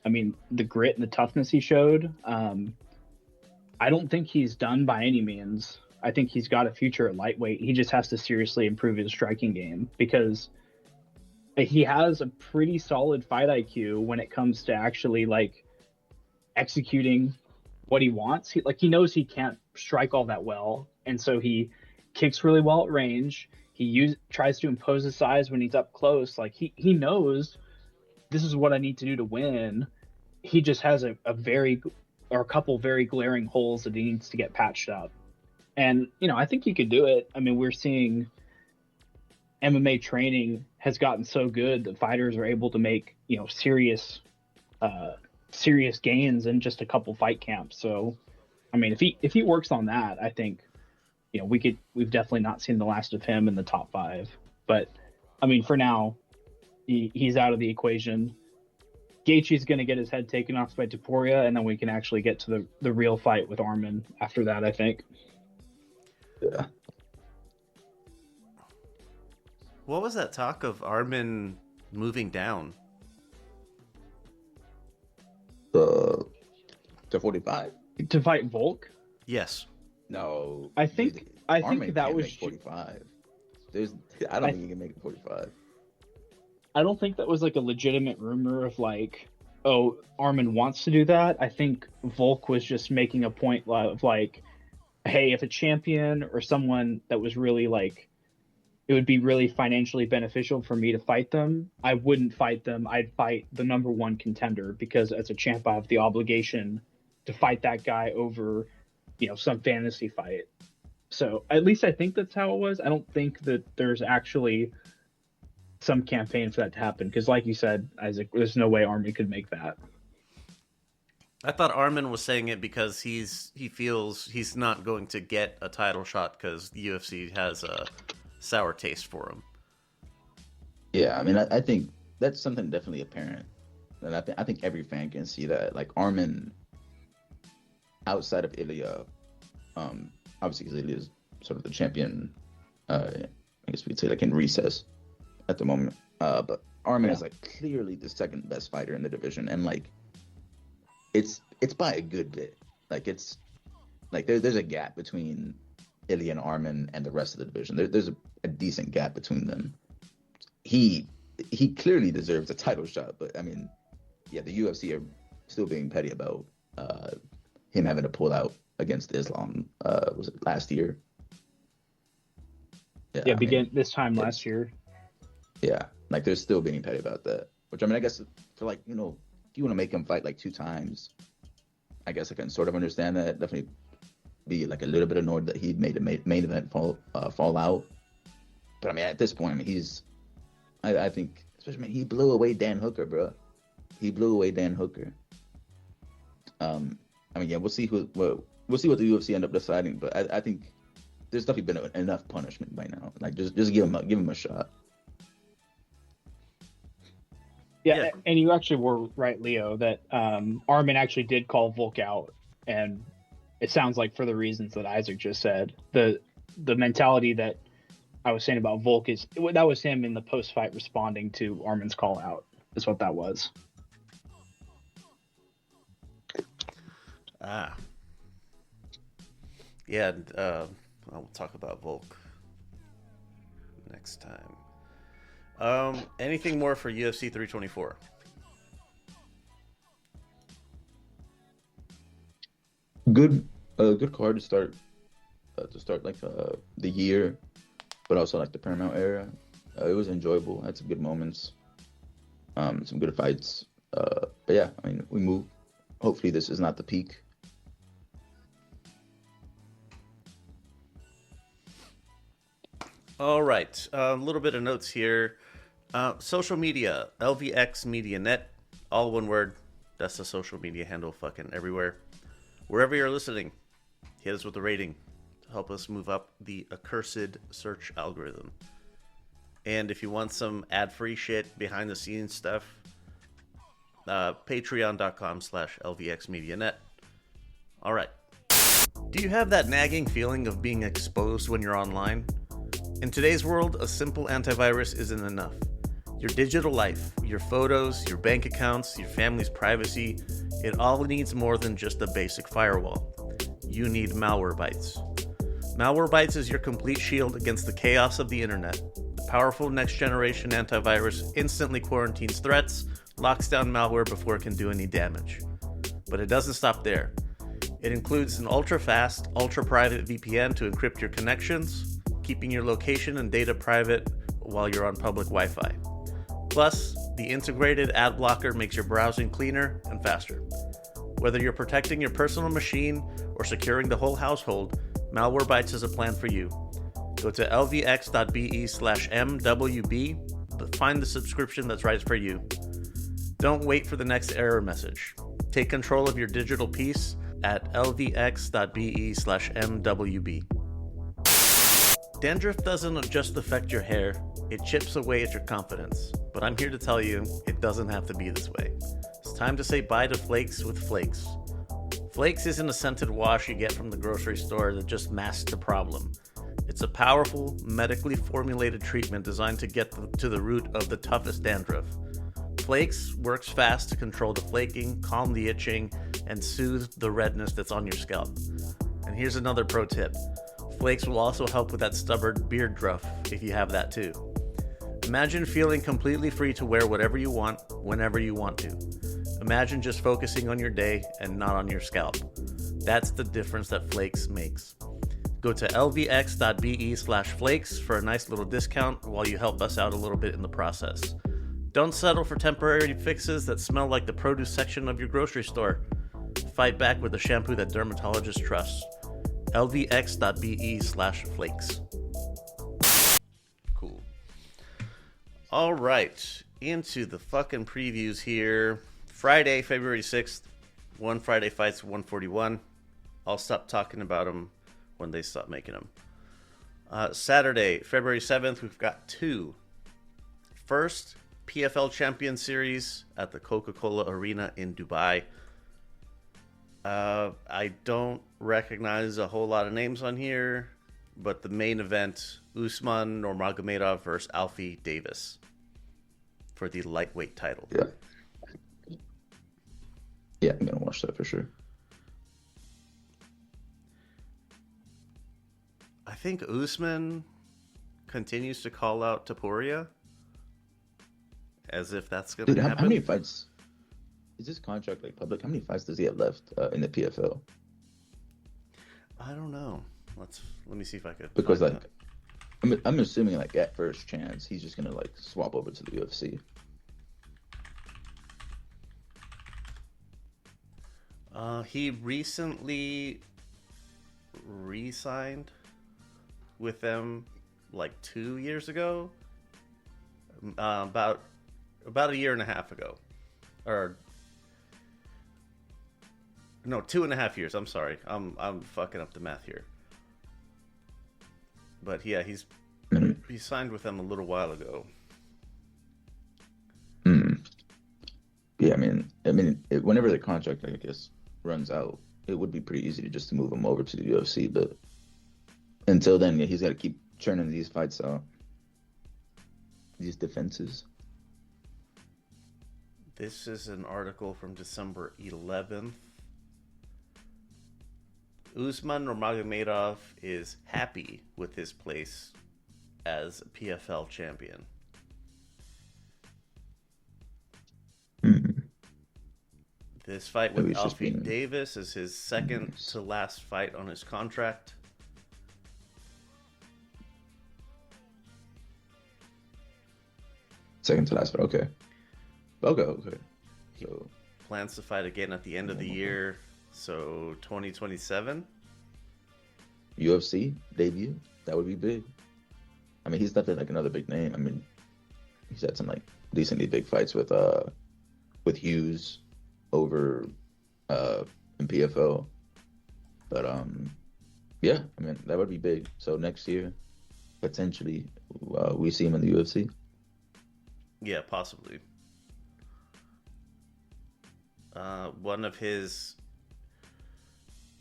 I mean, the grit and the toughness he showed. I don't think he's done by any means. I think he's got a future at lightweight. He just has to seriously improve his striking game because he has a pretty solid fight IQ when it comes to actually like executing what he wants. He knows he can't strike all that well, and so he kicks really well at range. He tries to impose his size when he's up close. Like he knows this is what I need to do to win. He just has a couple very glaring holes that he needs to get patched up. And I think he could do it. I mean, we're seeing MMA training has gotten so good that fighters are able to make serious gains in just a couple fight camps. So, I mean, if he works on that, I think, we've definitely not seen the last of him in the top 5. But I mean, for now, he's out of the equation. Gaethje's going to get his head taken off by Taporia, and then we can actually get to the real fight with Armin after that, I think. Yeah. What was that talk of Armin moving down? To 45. To fight Volk? Yes. No. I think Armin that can't was make 45. I don't think he can make it 45. I don't think that was like a legitimate rumor of like, oh, Armin wants to do that. I think Volk was just making a point of like, hey, if a champion or someone that was really like, it would be really financially beneficial for me to fight them, I wouldn't fight them. I'd fight the number one contender because as a champ, I have the obligation to fight that guy over, some fantasy fight. So at least I think that's how it was. I don't think that there's actually some campaign for that to happen because, like you said, Isaac, there's no way Armin could make that. I thought Armin was saying it because he feels he's not going to get a title shot because the UFC has a sour taste for him. Yeah, I mean, I think that's something definitely apparent, and I think every fan can see that. Like Armin, outside of Ilya, obviously because Ilya is sort of the champion. I guess we'd say like in recess at the moment. But Armin is like clearly the second best fighter in the division, and like it's by a good bit. Like it's like there's a gap between Ilya and Armin and the rest of the division. There's a decent gap between them. He clearly deserves a title shot, but I mean, yeah, the UFC are still being petty about him having to pull out against Islam. Was it last year? Yeah, this time last year. Yeah, like they're still being petty about that. Which I mean, I guess for like if you want to make him fight like 2 times, I guess I can sort of understand that. Definitely be like a little bit annoyed that he made the main event fall out. But I mean, at this point, I mean, I think, especially he blew away Dan Hooker, bro. He blew away Dan Hooker. I mean, yeah, we'll see we'll see what the UFC end up deciding, but I think there's definitely been enough punishment by now. Like just give him a shot. Yeah, and you actually were right, Leo, that Armin actually did call Volk out, and it sounds like for the reasons that Isaac just said. The mentality that I was saying about Volk that was him in the post-fight responding to Armin's call out, is what that was. Yeah, I'll talk about Volk next time. Anything more for UFC 324? Good card to start like the year, but also like the Paramount era. It was enjoyable. Had some good moments, some good fights. But yeah, I mean, we move. Hopefully, this is not the peak. All right, a little bit of notes here. Social media, LVX Media Net, all one word. That's the social media handle, fucking everywhere. Wherever you're listening, hit us with a rating to help us move up the accursed search algorithm. And if you want some ad-free shit, behind-the-scenes stuff, patreon.com/LVXMediaNet. All right. Do you have that nagging feeling of being exposed when you're online? In today's world, a simple antivirus isn't enough. Your digital life, your photos, your bank accounts, your family's privacy, it all needs more than just a basic firewall. You need Malwarebytes. Malwarebytes is your complete shield against the chaos of the internet. The powerful next-generation antivirus instantly quarantines threats, locks down malware before it can do any damage. But it doesn't stop there. It includes an ultra-fast, ultra-private VPN to encrypt your connections, keeping your location and data private while you're on public Wi-Fi. Plus, the integrated ad blocker makes your browsing cleaner and faster. Whether you're protecting your personal machine or securing the whole household, Malwarebytes is a plan for you. Go to lvx.be/mwb to find the subscription that's right for you. Don't wait for the next error message. Take control of your digital peace at lvx.be/mwb. Dandruff doesn't just affect your hair, it chips away at your confidence. But I'm here to tell you, it doesn't have to be this way. It's time to say bye to Flakes with Flakes. Flakes isn't a scented wash you get from the grocery store that just masks the problem. It's a powerful, medically formulated treatment designed to get to the root of the toughest dandruff. Flakes works fast to control the flaking, calm the itching, and soothe the redness that's on your scalp. And here's another pro tip. Flakes will also help with that stubborn beard druff if you have that too. Imagine feeling completely free to wear whatever you want, whenever you want to. Imagine just focusing on your day and not on your scalp. That's the difference that Flakes makes. Go to lvx.be/flakes for a nice little discount while you help us out a little bit in the process. Don't settle for temporary fixes that smell like the produce section of your grocery store. Fight back with a shampoo that dermatologists trust. lvx.be/flakes. Cool. All right, into the fucking previews here. Friday, February 6th, one Friday fights 141. I'll stop talking about them when they stop making them. Saturday, February 7th, we've got two. First, PFL Champion Series at the Coca-Cola Arena in Dubai. I don't recognize a whole lot of names on here, but the main event, Usman Nurmagomedov versus Alfie Davis for the lightweight title. Yeah, I'm gonna watch that for sure. I think Usman continues to call out Topuria as if that's going to happen. How many fights is this contract like public? How many fights does he have left in the PFL? I don't know. Let me see if I could. Because like, I'm assuming like at first chance he's just gonna like swap over to the UFC. He recently re-signed with them like 2 years ago, about a year and a half ago, or No, 2.5 years. I'm sorry. I'm fucking up the math here. But yeah, he signed with them a little while ago. Yeah, whenever the contract, I guess, runs out, it would be pretty easy to just to move him over to the UFC. But until then, yeah, he's got to keep churning these fights out, these defenses. This is an article from December 11th. Usman Nurmagomedov is happy with his place as PFL champion. This fight with Alfie Davis is his second to last fight on his contract. Second to last fight, okay. Okay. So plans to fight again at the end of the year, so 2027. UFC debut, that would be big. I mean, he's definitely like another big name. I mean, he's had some like decently big fights with Hughes over in PFL, but yeah, I mean that would be big. So next year, potentially, we see him in the UFC. Yeah, possibly. One of his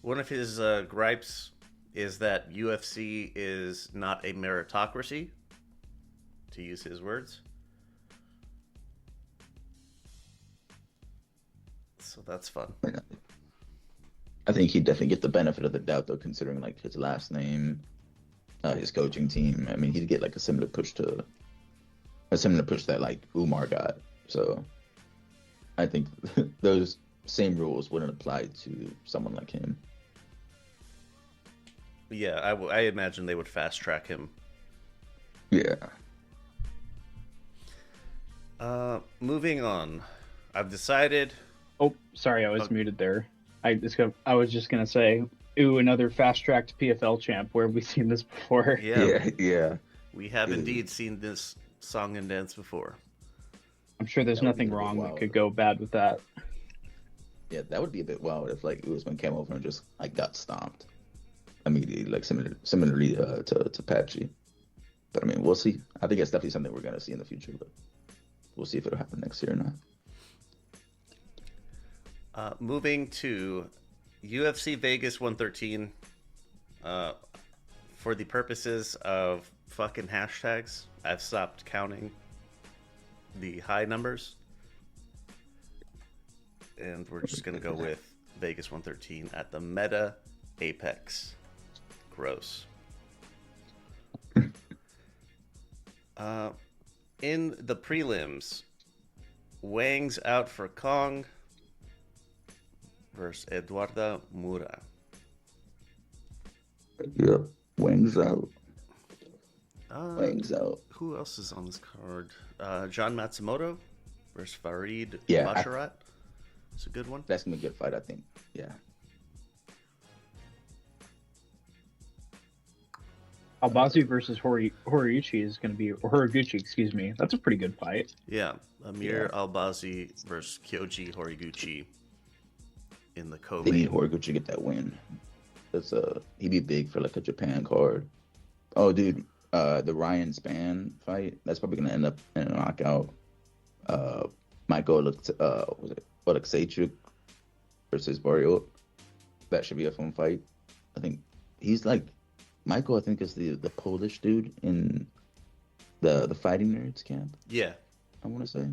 gripes is that UFC is not a meritocracy, to use his words. So that's fun. I think he'd definitely get the benefit of the doubt, though, considering like his last name, his coaching team. I mean, he'd get like a similar push that like Umar got. So I think those same rules wouldn't apply to someone like him. Yeah, I imagine they would fast track him. Yeah. Moving on. I've decided. Oh, sorry, I was muted there. I was just gonna say, ooh, another fast-tracked PFL champ. Where have we seen this before? Yeah. We have indeed seen this song and dance before. I'm sure there's nothing wrong that could go bad with that. Yeah, that would be a bit wild if like Usman came over and just like got stomped immediately, like similarly to Patchy. But I mean, we'll see. I think it's definitely something we're gonna see in the future, but we'll see if it'll happen next year or not. Moving to UFC Vegas 113. For the purposes of fucking hashtags, I've stopped counting the high numbers. And we're just going to go with Vegas 113 at the Meta Apex. Gross. In the prelims, Wang's out for Kong versus Eduarda Mura. Yep, Wang's out. Wang's out. Who else is on this card? John Matsumoto versus Farid Yeah, Basharat. It's a good one. That's gonna be a good fight, I think. Yeah. Albazi versus Horiguchi is going to be Horiguchi, excuse me. That's a pretty good fight. Yeah, Amir Albazi versus Kyoji Horiguchi in the co-main. They need Horiguchi to get that win. He'd be big for like a Japan card. Oh, dude, the Ryan Spann fight, that's probably gonna end up in a knockout. Michael Oleksiejczuk versus Barrios. That should be a fun fight. I think he's like Michael. I think is the Polish dude in the Fighting Nerds camp. Yeah, I want to say.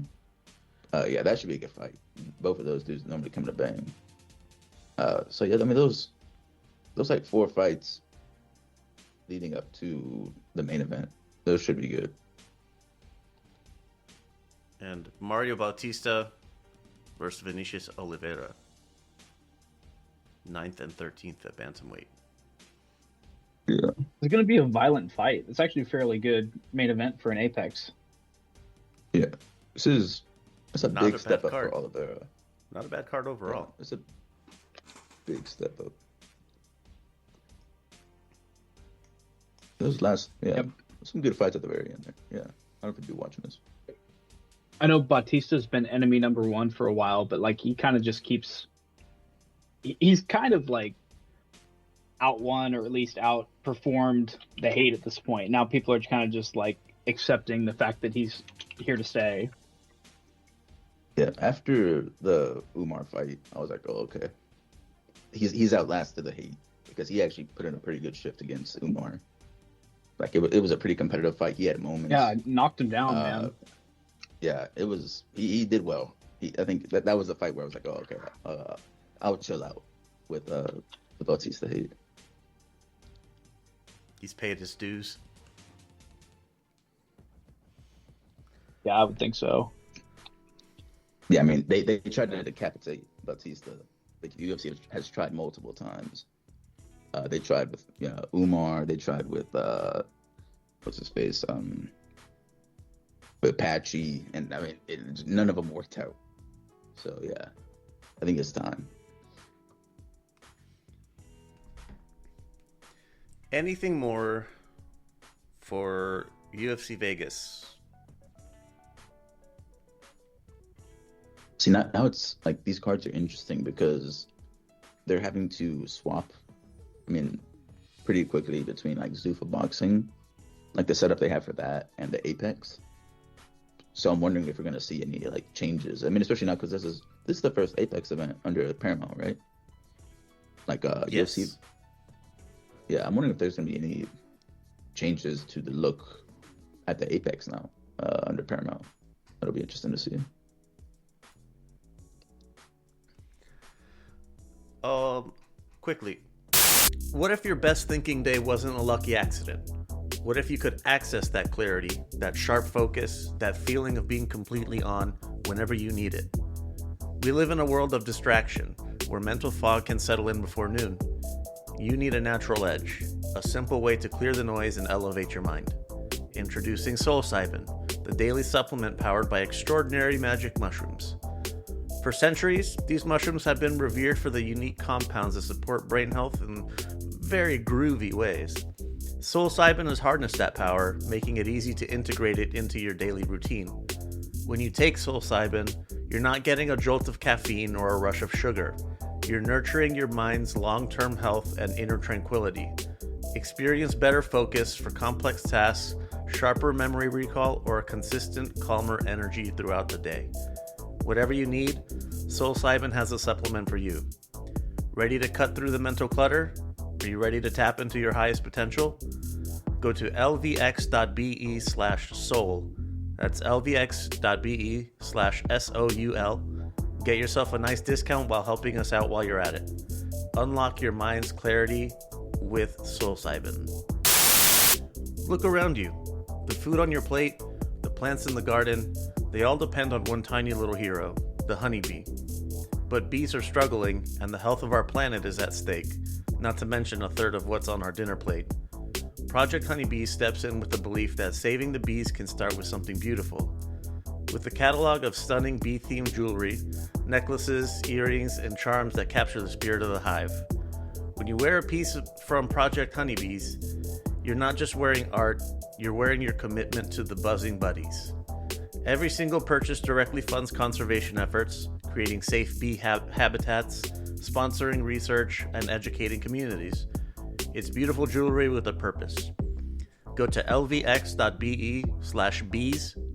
Yeah, that should be a good fight. Both of those dudes normally come to bang. So yeah, I mean those like 4 fights leading up to the main event, those should be good. And Mario Bautista versus Vinicius Oliveira, 9th and 13th at bantamweight. Yeah, It's going to be a violent fight. It's actually a fairly good main event for an Apex. yeah. It's a Not big a step bad up card. for Oliveira. Not a bad card overall. It's a big step up. Those last, some good fights at the very end there. Yeah, I don't know if you'd be watching this. I know Bautista's been enemy number 1 for a while, but like he kind of just keeps he's kind of like outwon or at least outperformed the hate at this point. Now people are kind of just like accepting the fact that he's here to stay. Yeah, after the Umar fight, I was like, oh, okay. He's outlasted the hate because he actually put in a pretty good shift against Umar. Like it was a pretty competitive fight. He had moments. Yeah, knocked him down, man. Yeah, it was. He did well. I think that was a fight where I was like, oh, okay, I'll chill out with Bautista hate. He's paid his dues. Yeah, I would think so. Yeah, I mean, they tried to decapitate Bautista. The UFC has tried multiple times. They tried with Umar. They tried with what's his face, with Patchy, and I mean, none of them worked out. So yeah, I think it's time. Anything more for UFC Vegas? See, now it's like these cards are interesting because they're having to swap, I mean, pretty quickly between like Zuffa Boxing, like the setup they have for that, and the Apex. So I'm wondering if we're going to see any like changes. I mean, especially now because this is the first Apex event under Paramount, right? Like yes. UFC. Yeah, I'm wondering if there's going to be any changes to the look at the Apex now under Paramount. That'll be interesting to see. Quickly, what if your best thinking day wasn't a lucky accident? What if you could access that clarity, that sharp focus, that feeling of being completely on whenever you need it? We live in a world of distraction, where mental fog can settle in before noon. You need a natural edge, a simple way to clear the noise and elevate your mind. Introducing psilocybin, the daily supplement powered by extraordinary magic mushrooms. For centuries, these mushrooms have been revered for the unique compounds that support brain health in very groovy ways. Psilocybin has harnessed that power, making it easy to integrate it into your daily routine. When you take psilocybin, you're not getting a jolt of caffeine or a rush of sugar. You're nurturing your mind's long-term health and inner tranquility. Experience better focus for complex tasks, sharper memory recall, or a consistent, calmer energy throughout the day. Whatever you need, psilocybin has a supplement for you. Ready to cut through the mental clutter? Are you ready to tap into your highest potential? Go to lvx.be/soul. That's lvx.be/soul. Get yourself a nice discount while helping us out while you're at it. Unlock your mind's clarity with psilocybin. Look around you. The food on your plate, the plants in the garden, they all depend on one tiny little hero, the honeybee. But bees are struggling, and the health of our planet is at stake, not to mention a third of what's on our dinner plate. Project Honeybee steps in with the belief that saving the bees can start with something beautiful. With a catalog of stunning bee-themed jewelry, necklaces, earrings, and charms that capture the spirit of the hive. When you wear a piece from Project Honeybees, you're not just wearing art, you're wearing your commitment to the buzzing buddies. Every single purchase directly funds conservation efforts, creating safe bee habitats, sponsoring research, and educating communities. It's beautiful jewelry with a purpose. Go to lvx.be/bees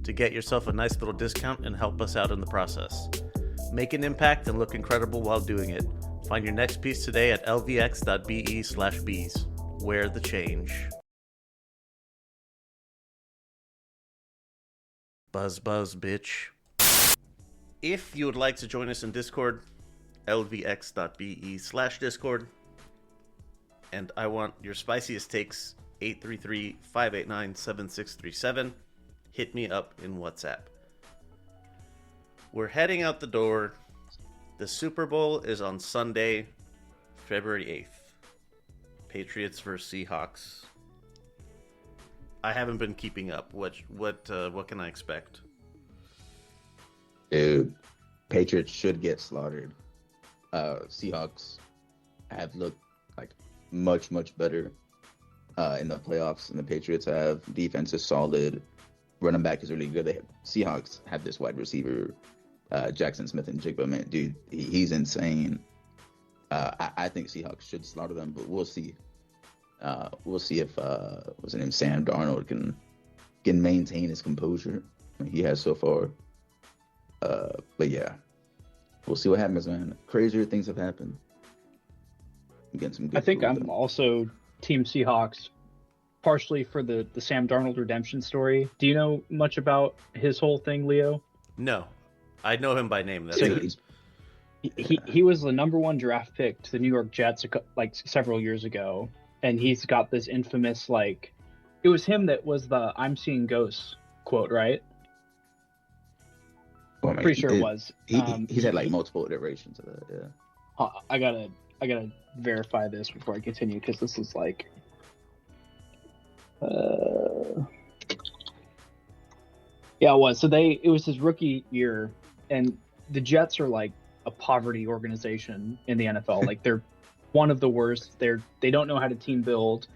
to get yourself a nice little discount and help us out in the process. Make an impact and look incredible while doing it. Find your next piece today at lvx.be/bees. Wear the change. Buzz, buzz, bitch. If you would like to join us in Discord, lvx.be/discord. And I want your spiciest takes, 833-589-7637. Hit me up in WhatsApp. We're heading out the door. The Super Bowl is on Sunday, February 8th. Patriots versus Seahawks. I haven't been keeping up. What can I expect? Dude, Patriots should get slaughtered. Seahawks have looked like much better in the playoffs than the Patriots have. Defense is solid. Running back is really good. Seahawks have this wide receiver, Jackson Smith and Jigba, man, dude, he's insane. I think Seahawks should slaughter them, but we'll see. We'll see if what's his name, Sam Darnold can maintain his composure. I mean, he has so far. But yeah, we'll see what happens, man. Crazier things have happened. I'm getting some good I think food, I'm though. also Team Seahawks, partially for the Sam Darnold redemption story. Do you know much about his whole thing, Leo? No, I know him by name. That's So it. He was the number one draft pick to the New York Jets like several years ago, and he's got this infamous, like, it was him that was the "I'm seeing ghosts" quote, right? Well, I mean, Pretty sure it was. He's had like multiple iterations of that. Yeah. I gotta verify this before I continue, because this is like, yeah, it was. So it was his rookie year, and the Jets are like a poverty organization in the NFL. Like, they're one of the worst. They don't know how to team build,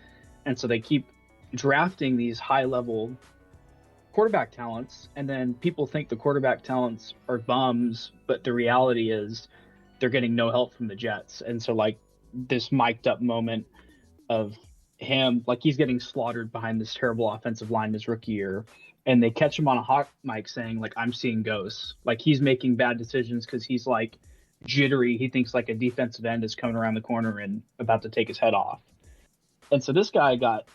and so they keep drafting these high level quarterback talents, and then people think the quarterback talents are bums, but the reality is they're getting no help from the Jets. And so, like, this mic'd up moment of him, like, he's getting slaughtered behind this terrible offensive line his rookie year, and they catch him on a hot mic saying, like, "I'm seeing ghosts." Like, he's making bad decisions because he's like jittery. He thinks like a defensive end is coming around the corner and about to take his head off. And so this guy got,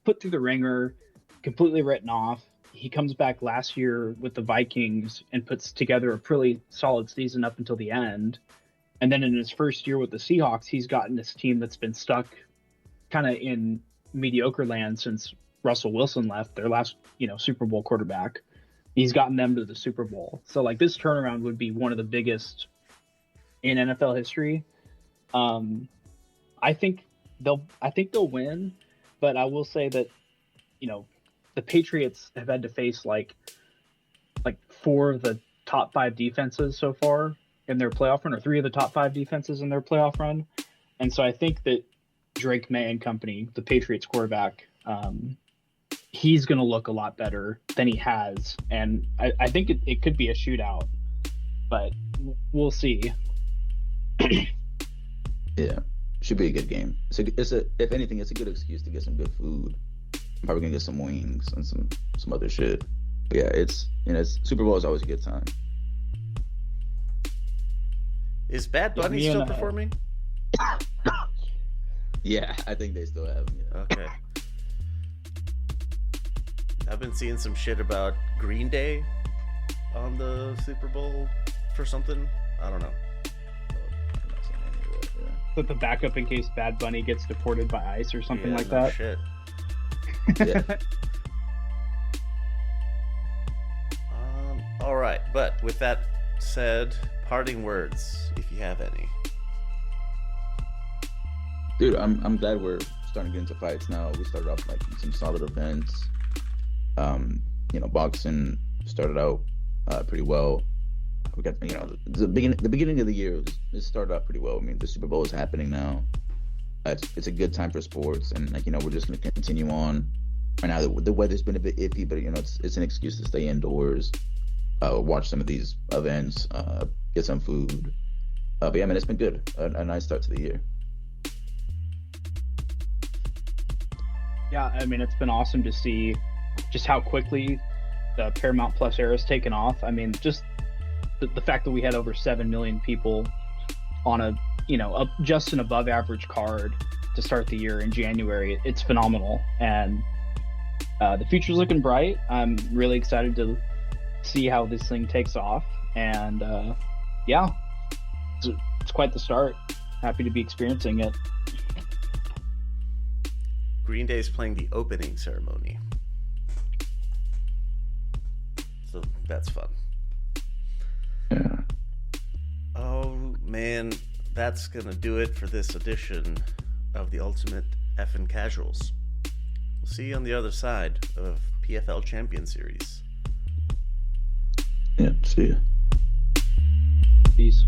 put through the ringer, completely written off. He comes back last year with the Vikings and puts together a pretty solid season up until the end. And then in his first year with the Seahawks, he's gotten this team that's been stuck kind of in mediocre land since Russell Wilson left, their last, Super Bowl quarterback. He's gotten them to the Super Bowl. So, like, this turnaround would be one of the biggest in NFL history. I think they'll win, but I will say that, the Patriots have had to face like 4 of the top 5 defenses so far in their playoff run, or 3 of the top 5 defenses in their playoff run. And so I think that Drake May and company, the Patriots quarterback, he's going to look a lot better than he has. And I think it could be a shootout, but we'll see. Yeah, should be a good game. If anything, it's a good excuse to get some good food. I'm probably gonna get some wings and some other shit. But yeah, it's Super Bowl is always a good time. Is Bad Bunny still performing? Yeah, I think they still have him. Yeah. Okay. I've been seeing some shit about Green Day on the Super Bowl for something. I don't know. I'm not seeing any of that, yeah. Put the backup in case Bad Bunny gets deported by ICE or something like no that. Shit. Yeah. All right, but with that said, parting words, if you have any. Dude, I'm glad we're starting to get into fights now. We started off like some solid events. Boxing started out pretty well. We got the beginning of the year it started out pretty well. I mean, the Super Bowl is happening now. It's a good time for sports, and we're just going to continue on. Right now, the weather's been a bit iffy, but it's an excuse to stay indoors, watch some of these events, get some food. But yeah, man, it's been good. A nice start to the year. Yeah, I mean, it's been awesome to see just how quickly the Paramount Plus era has taken off. I mean, just the fact that we had over 7 million people on a just an above average card to start the year in January, it's phenomenal. And the future's looking bright. I'm really excited to see how this thing takes off. And yeah, it's quite the start. Happy to be experiencing it. Green Day's playing the opening ceremony. So that's fun. Yeah. Oh, man. That's going to do it for this edition of the Ultimate Effin' Casuals. We'll see you on the other side of PFL Champion Series. Yeah, see ya. Peace.